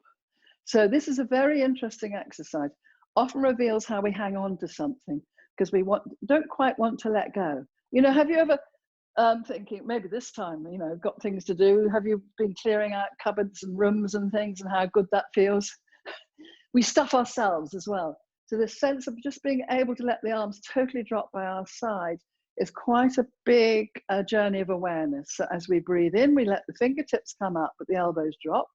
So this is a very interesting exercise. Often reveals how we hang on to something because we don't quite want to let go. You know, have you ever thinking maybe this time, you know, got things to do? Have you been clearing out cupboards and rooms and things and how good that feels? We stuff ourselves as well. So this sense of just being able to let the arms totally drop by our side is quite a big journey of awareness. So as we breathe in, we let the fingertips come up, but the elbows drop.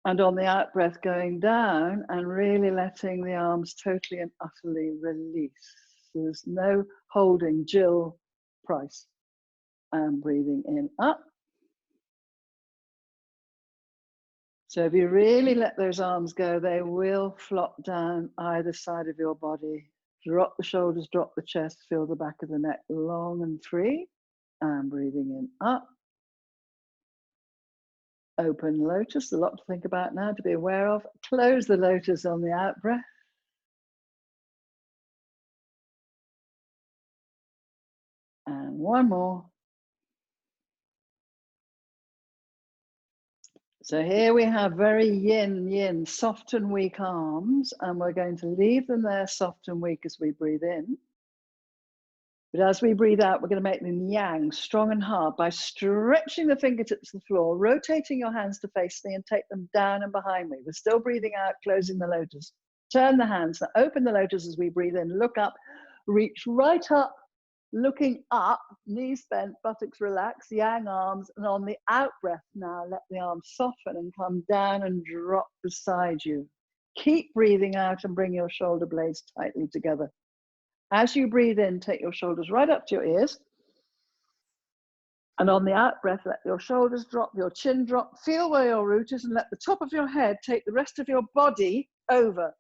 And on the out breath, going down and really letting the arms totally and utterly release. So there's no holding. Jill Price. And breathing in, up. So if you really let those arms go, they will flop down either side of your body. Drop the shoulders, drop the chest, feel the back of the neck long and free. And breathing in, up. Open lotus, a lot to think about now, to be aware of. Close the lotus on the out breath. And one more. So here we have very yin, yin, soft and weak arms, and we're going to leave them there soft and weak as we breathe in. But as we breathe out, we're going to make them yang, strong and hard, by stretching the fingertips to the floor, rotating your hands to face me and take them down and behind me. We're still breathing out, closing the lotus. Turn the hands, now open the lotus as we breathe in, look up, reach right up, looking up, knees bent, buttocks relaxed, yang arms, and on the out breath now, let the arms soften and come down and drop beside you. Keep breathing out and bring your shoulder blades tightly together. As you breathe in, take your shoulders right up to your ears. And on the out breath, let your shoulders drop, your chin drop, feel where your root is, and let the top of your head take the rest of your body over.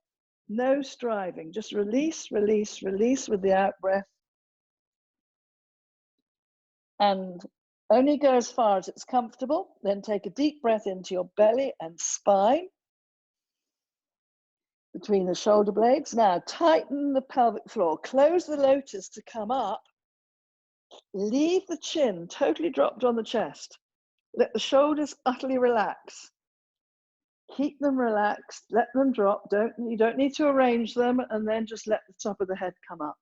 No striving, just release, release, release with the out breath. And only go as far as it's comfortable. Then take a deep breath into your belly and spine, between the shoulder blades. Now tighten the pelvic floor, close the lotus to come up, leave the chin totally dropped on the chest, let the shoulders utterly relax, keep them relaxed, let them drop, you don't need to arrange them, and then just let the top of the head come up.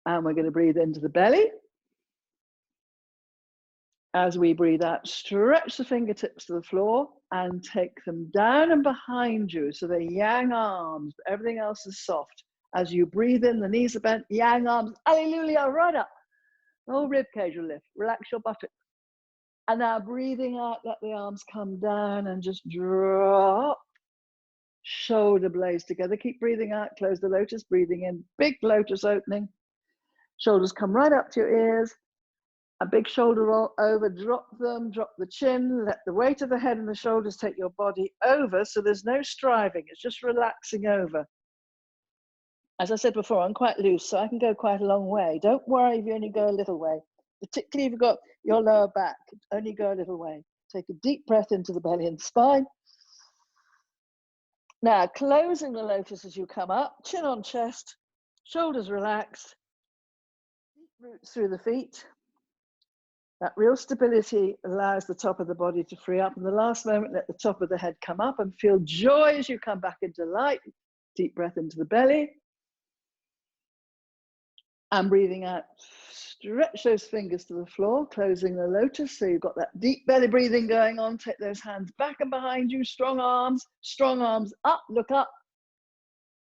And we're going to breathe into the belly. As we breathe out, stretch the fingertips to the floor and take them down and behind you. So they're yang arms, but everything else is soft. As you breathe in, the knees are bent, yang arms, hallelujah, right up. The whole rib cage will lift. Relax your buttocks. And now breathing out, let the arms come down and just drop. Shoulder blades together. Keep breathing out, close the lotus, breathing in, big lotus opening. Shoulders come right up to your ears. A big shoulder roll over, drop them, drop the chin, let the weight of the head and the shoulders take your body over, so there's no striving, it's just relaxing over. As I said before, I'm quite loose, so I can go quite a long way. Don't worry if you only go a little way, particularly if you've got your lower back, only go a little way. Take a deep breath into the belly and spine. Now, closing the lotus as you come up, chin on chest, shoulders relaxed, deep roots through the feet. That real stability allows the top of the body to free up. In the last moment, let the top of the head come up and feel joy as you come back into light. Deep breath into the belly. And breathing out, stretch those fingers to the floor, closing the lotus. So you've got that deep belly breathing going on. Take those hands back and behind you. Strong arms up, look up.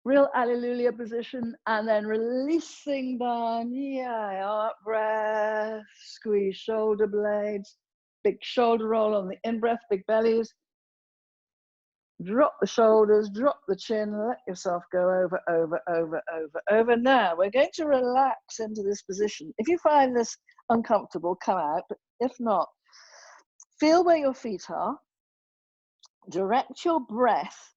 Real hallelujah position, and then releasing down, yeah, out breath, squeeze shoulder blades, big shoulder roll on the in-breath, big bellies. Drop the shoulders, drop the chin, let yourself go over, over, over, over, over. Now, we're going to relax into this position. If you find this uncomfortable, come out, but if not, feel where your feet are, direct your breath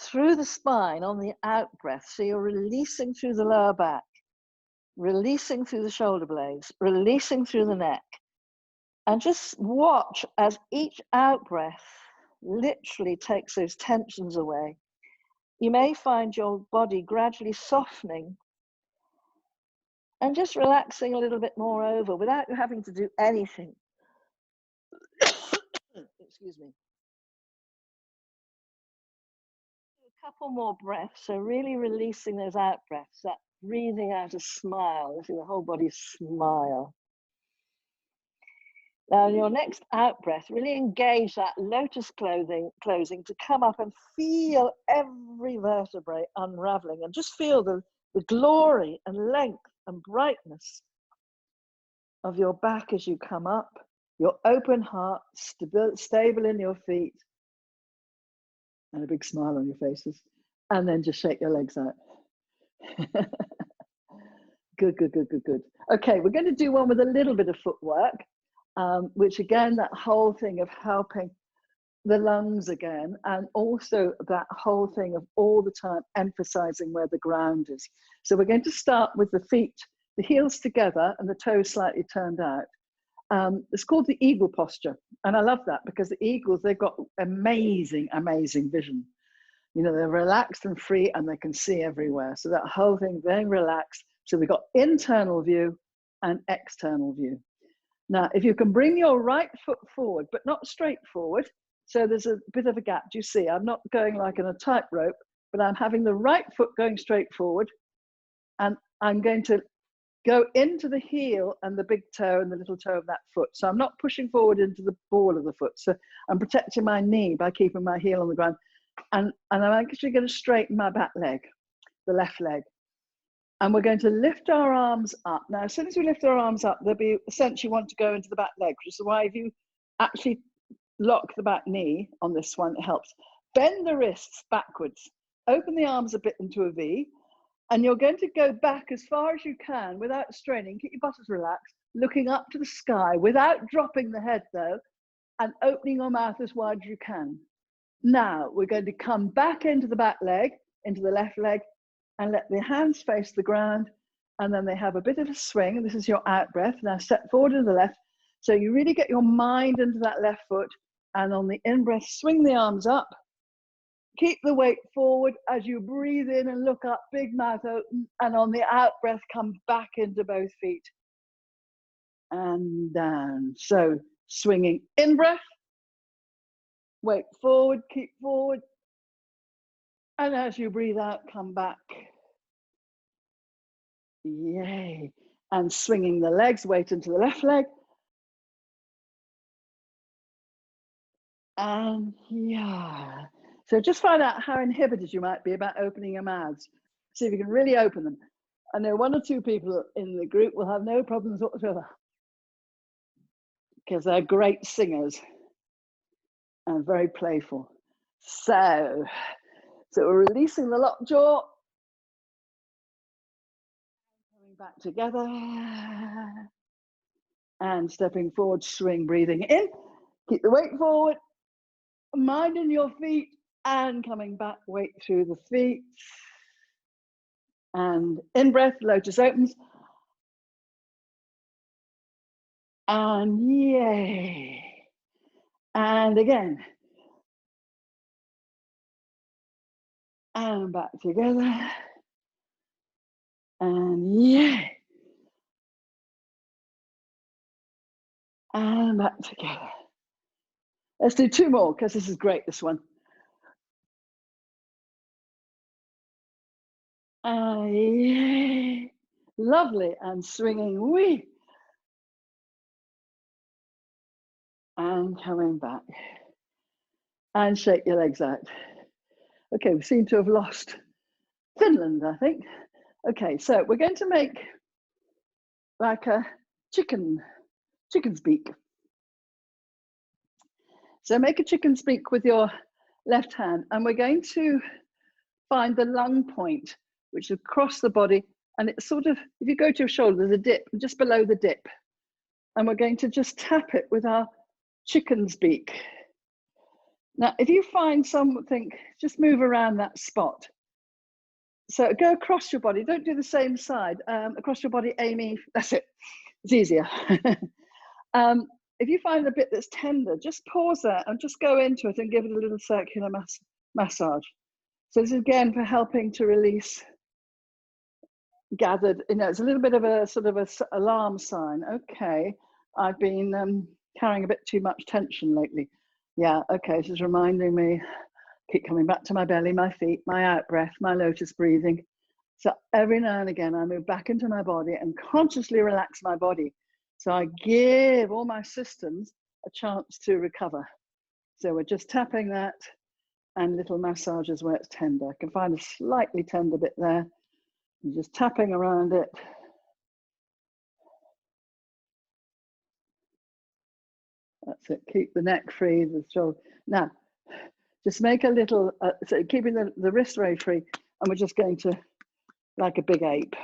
through the spine on the out breath. So you're releasing through the lower back, releasing through the shoulder blades, releasing through the neck. And just watch as each out breath literally takes those tensions away. You may find your body gradually softening and just relaxing a little bit more over without you having to do anything. Excuse me. A couple more breaths, so really releasing those out breaths, that breathing out a smile, letting the whole body smile. Now in your next out breath, really engage that lotus closing to come up and feel every vertebrae unraveling, and just feel the glory and length and brightness of your back as you come up, your open heart, stable in your feet, and a big smile on your faces, and then just shake your legs out. Good, good, good, good, good. Okay, we're going to do one with a little bit of footwork, which again, that whole thing of helping the lungs again, and also that whole thing of all the time emphasizing where the ground is. So we're going to start with the feet, the heels together and the toes slightly turned out. It's called the eagle posture. And I love that because the eagles, they've got amazing, amazing vision. You know, they're relaxed and free and they can see everywhere. So that whole thing, very relaxed. So we've got internal view and external view. Now, if you can bring your right foot forward, but not straight forward. So there's a bit of a gap. Do you see? I'm not going like in a tightrope, but I'm having the right foot going straight forward. And I'm going to go into the heel and the big toe and the little toe of that foot. So I'm not pushing forward into the ball of the foot. So I'm protecting my knee by keeping my heel on the ground. And I'm actually going to straighten my back leg, the left leg. And we're going to lift our arms up. Now, as soon as we lift our arms up, they'll be essentially want to go into the back leg, which is why if you actually lock the back knee on this one, it helps. Bend the wrists backwards, open the arms a bit into a V, and you're going to go back as far as you can without straining. Keep your buttocks relaxed, looking up to the sky without dropping the head though, and opening your mouth as wide as you can. Now we're going to come back into the back leg, into the left leg, and let the hands face the ground, and then they have a bit of a swing, and this is your out breath. Now step forward to the left, so you really get your mind into that left foot, and on the in breath, swing the arms up. Keep the weight forward as you breathe in and look up, big mouth open, and on the out breath, come back into both feet and down. So swinging in breath, weight forward, keep forward, and as you breathe out, come back. Yay. And swinging the legs, weight into the left leg. And yeah. So just find out how inhibited you might be about opening your mouths. See if you can really open them. I know 1 or 2 people in the group will have no problems whatsoever because they're great singers and very playful. So we're releasing the lockjaw. Coming back together. And stepping forward, swing, breathing in. Keep the weight forward. Mind in your feet. And coming back, weight through the feet. And in breath, lotus opens. And yay. And again. And back together. And yay. And back together. Let's do 2 more because this is great, this one. Yay. Lovely. And swinging, wee. And coming back. And shake your legs out. Okay, we seem to have lost Finland, I think. Okay, so we're going to make like a chicken's beak. So make a chicken's beak with your left hand, and we're going to find the lung point, which is across the body, and it's sort of, if you go to your shoulder, there's a dip, just below the dip. And we're going to just tap it with our chicken's beak. Now, if you find something, just move around that spot. So go across your body, don't do the same side, across your body, Amy, that's it, it's easier. If you find a bit that's tender, just pause there and just go into it and give it a little circular massage. So this is again for helping to release gathered, it's a little bit of a sort of a alarm sign. Okay, I've been carrying a bit too much tension lately. Yeah, okay, this is reminding me, keep coming back to my belly, my feet, my out breath, my lotus breathing. So every now and again, I move back into my body and consciously relax my body. So I give all my systems a chance to recover. So we're just tapping that and little massages where it's tender. I can find a slightly tender bit there. I'm just tapping around it. That's it, keep the neck free, the shoulder. Now, just make a little, so keeping the wrist very free, and we're just going to, like a big ape,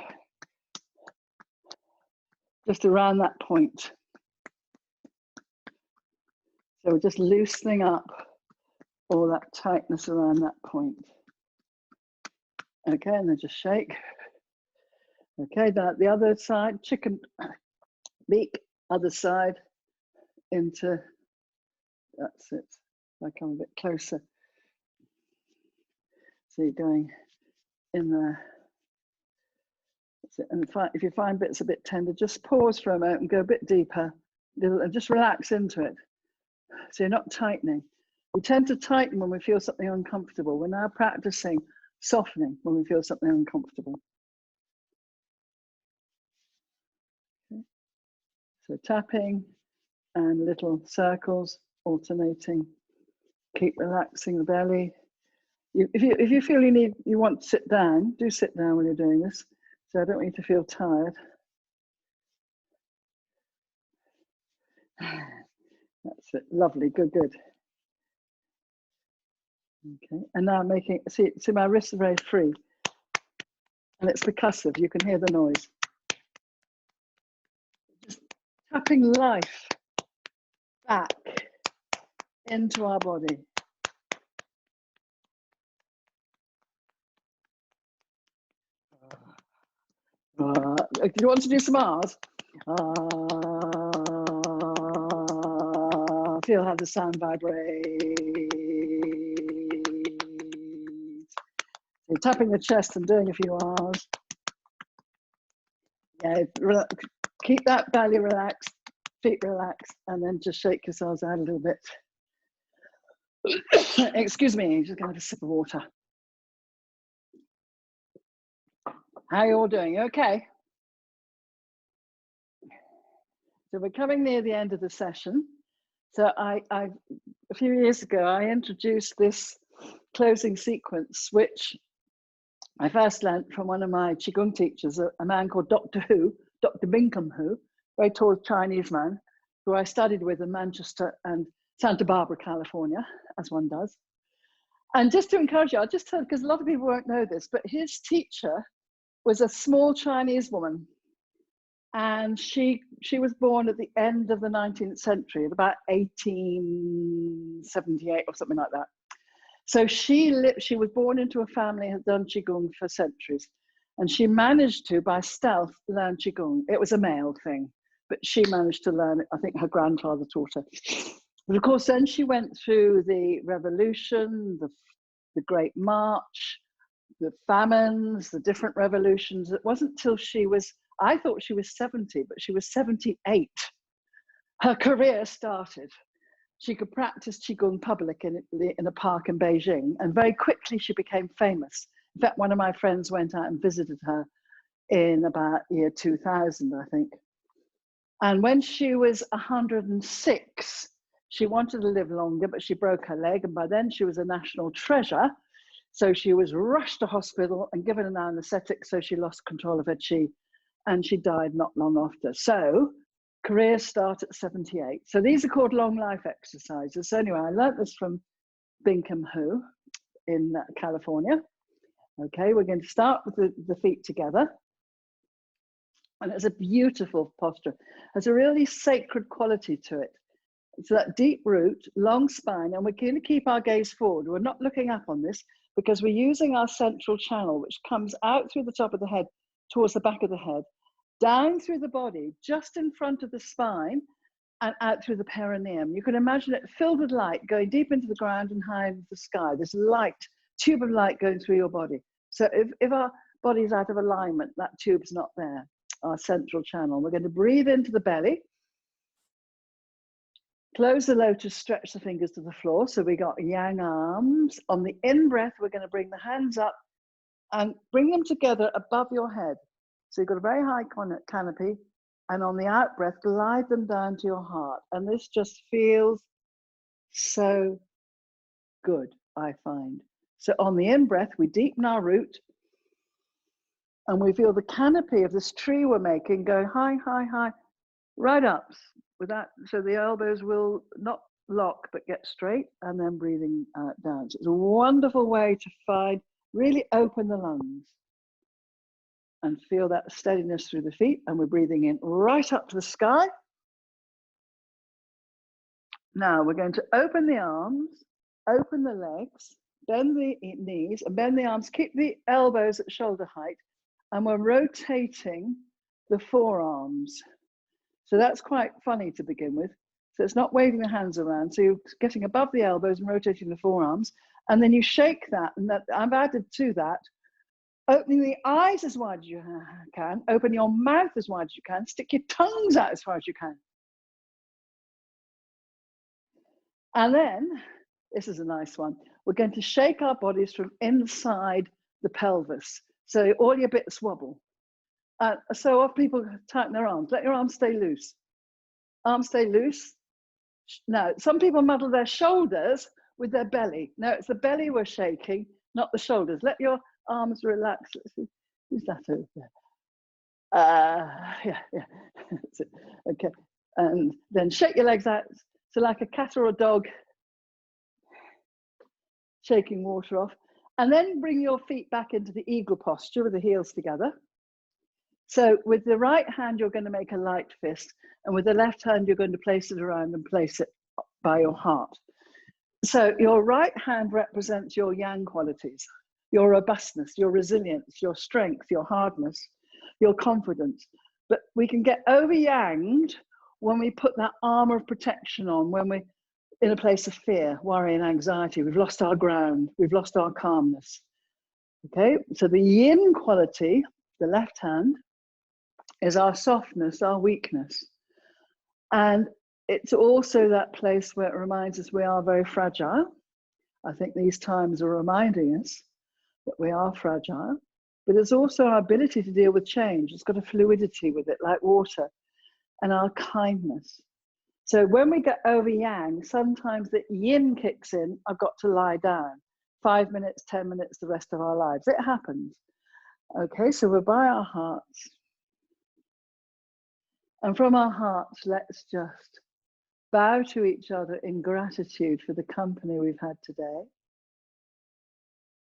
just around that point. So we're just loosening up all that tightness around that point. Okay, and then just shake. Okay, now the other side, chicken beak, other side into, that's it. I come a bit closer. So you're going in there. That's it. And if you find bits a bit tender, just pause for a moment and go a bit deeper and just relax into it. So you're not tightening. We tend to tighten when we feel something uncomfortable. We're now practicing softening when we feel something uncomfortable. So tapping and little circles alternating. Keep relaxing the belly. If you feel you want to sit down, do sit down when you're doing this. So I don't want you to feel tired. That's it. Lovely. Good, good. Okay. And now I'm making, see my wrists are very free. And it's percussive. You can hear the noise. Just tapping life back into our body. Do you want to do some R's? Feel how the sound vibrates. You're tapping the chest and doing a few R's. Yeah, keep that belly relaxed, feet relaxed, and then just shake yourselves out a little bit. Excuse me, just gonna have a sip of water. How are you all doing? Okay. So we're coming near the end of the session. So a few years ago, I introduced this closing sequence, which I first learned from one of my Qigong teachers, a man called Dr. Binkham Hu, very tall Chinese man, who I studied with in Manchester and Santa Barbara, California, as one does. And just to encourage you, I'll just tell, because a lot of people won't know this, but his teacher was a small Chinese woman. And she was born at the end of the 19th century, at about 1878 or something like that. So she was born into a family that had done Qigong for centuries. And she managed to, by stealth, learn Qigong. It was a male thing, but she managed to learn it. I think her grandfather taught her. But of course, then she went through the revolution, the Great March, the famines, the different revolutions. It wasn't till I thought she was 70, but she was 78. Her career started. She could practice Qigong public in a park in Beijing, and very quickly she became famous. In fact, one of my friends went out and visited her in about year 2000, I think. And when she was 106, she wanted to live longer, but she broke her leg, and by then she was a national treasure. So she was rushed to hospital and given an anesthetic, so she lost control of her qi, and she died not long after. So careers start at 78. So these are called long life exercises. So anyway, I learned this from Binkham Hu in California. Okay, we're going to start with the feet together. And it's a beautiful posture. There's a really sacred quality to it. It's that deep root, long spine, and we're going to keep our gaze forward. We're not looking up on this because we're using our central channel, which comes out through the top of the head towards the back of the head, down through the body, just in front of the spine, and out through the perineum. You can imagine it filled with light, going deep into the ground and high into the sky. This light, tube of light going through your body. So if our body is out of alignment, that tube's not there, our central channel. We're going to breathe into the belly. Close the lotus, stretch the fingers to the floor. So we got yang arms. On the in-breath, we're going to bring the hands up and bring them together above your head. So you've got a very high canopy. And on the out-breath, glide them down to your heart. And this just feels so good, I find. So on the in-breath, we deepen our root. And we feel the canopy of this tree we're making go high, high, high, right up. With that, so the elbows will not lock but get straight, and then breathing down. So it's a wonderful way to really open the lungs and feel that steadiness through the feet. And we're breathing in right up to the sky. Now we're going to open the arms, open the legs, bend the knees and bend the arms, keep the elbows at shoulder height, and we're rotating the forearms. So that's quite funny to begin with. So it's not waving the hands around. So you're getting above the elbows and rotating the forearms. And then you shake that, and that I've added to that, opening the eyes as wide as you can, open your mouth as wide as you can, stick your tongues out as far as you can. And then, this is a nice one, we're going to shake our bodies from inside the pelvis. So all your bits wobble. So often people tighten their arms. Let your arms stay loose. Arms stay loose. Now, some people muddle their shoulders with their belly. No, it's the belly we're shaking, not the shoulders. Let your arms relax. Let's see. Who's that over there? Yeah. That's it. Okay. And then shake your legs out. So like a cat or a dog, shaking water off. And then bring your feet back into the eagle posture with the heels together. So with the right hand, you're going to make a light fist. And with the left hand, you're going to place it around and place it by your heart. So your right hand represents your yang qualities, your robustness, your resilience, your strength, your hardness, your confidence. But we can get over-yanged when we put that armor of protection on, when we're in a place of fear, worry, and anxiety. We've lost our ground. We've lost our calmness. Okay, so the yin quality, the left hand, is our softness, our weakness. And it's also that place where it reminds us we are very fragile. I think these times are reminding us that we are fragile, but it's also our ability to deal with change. It's got a fluidity with it, like water, and our kindness. So when we get over yang, sometimes the yin kicks in. I've got to lie down. 5 minutes, 10 minutes, the rest of our lives. It happens. Okay, so we're by our hearts. And from our hearts, let's just bow to each other in gratitude for the company we've had today.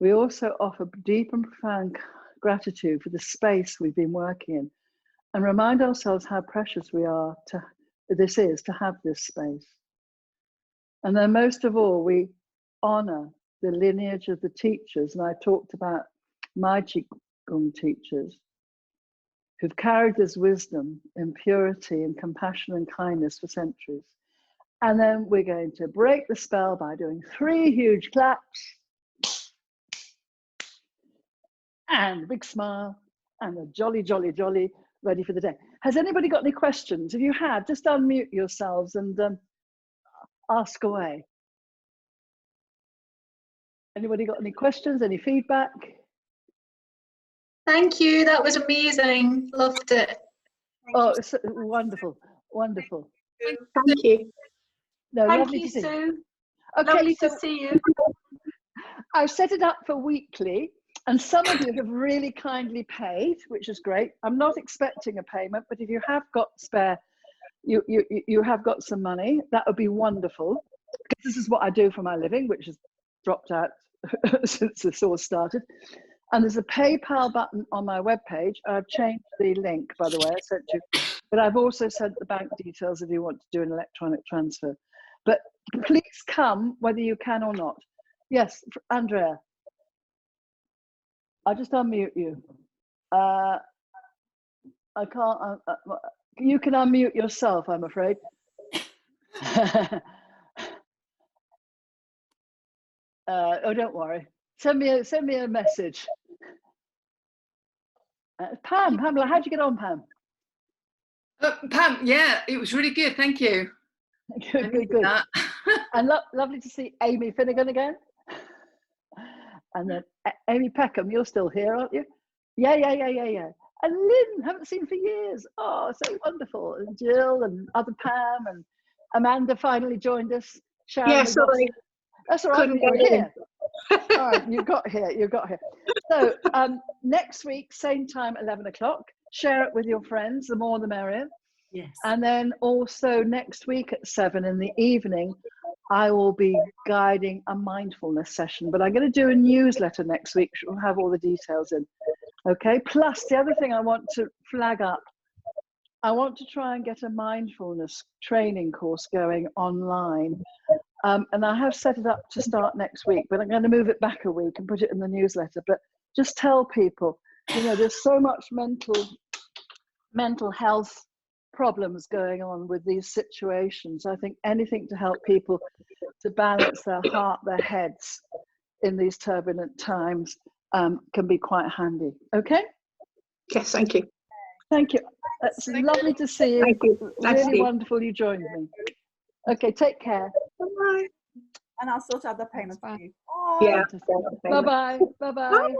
We also offer deep and profound gratitude for the space we've been working in, and remind ourselves how precious we are this is to have this space. And then most of all, we honor the lineage of the teachers. And I talked about my Qigong teachers who've carried this wisdom in purity and compassion and kindness for centuries. And then we're going to break the spell by doing 3 huge claps and a big smile and a jolly, jolly, jolly, ready for the day. Has anybody got any questions? If you have, just unmute yourselves and ask away. Anybody got any questions, any feedback? Thank you, that was amazing. Loved it. Oh, it's wonderful, wonderful. Thank you. No, Thank lovely you, to see you. Sue. Okay, Lovely so to see you. I've set it up for weekly, and some of you have really kindly paid, which is great. I'm not expecting a payment, but if you have got spare, you have got some money, that would be wonderful. Because this is what I do for my living, which has dropped out since this all started. And there's a PayPal button on my webpage. I've changed the link, by the way, I sent you. But I've also sent the bank details if you want to do an electronic transfer. But please come, whether you can or not. Yes, Andrea. I'll just unmute you. I can't, you can unmute yourself, I'm afraid. Oh, don't worry. Send me a message. Pamela, how'd you get on, Pam? Pam, yeah, it was really good. Thank you. Good. And lovely to see Amy Finnegan again. And then Amy Peckham, you're still here, aren't you? Yeah. And Lynn, haven't seen for years. Oh, so wonderful. And Jill and other Pam and Amanda finally joined us. Sharon, Yeah, sorry. That's all right. You're here. All right, you got here. So next week, same time, 11 o'clock. Share it with your friends. The more, the merrier. Yes. And then also next week at 7 in the evening, I will be guiding a mindfulness session. But I'm going to do a newsletter next week, which will have all the details in. Okay. Plus, the other thing I want to flag up, I want to try and get a mindfulness training course going online. And I have set it up to start next week, but I'm going to move it back a week and put it in the newsletter. But just tell people, there's so much mental health problems going on with these situations. I think anything to help people to balance their heart, their heads in these turbulent times can be quite handy. Okay? Yes, thank you. Thank you. It's lovely to see you. Thank you. Really wonderful you joined me. Okay, take care. Bye. And I'll sort out the payments for you. Yeah. Bye-bye. Bye-bye.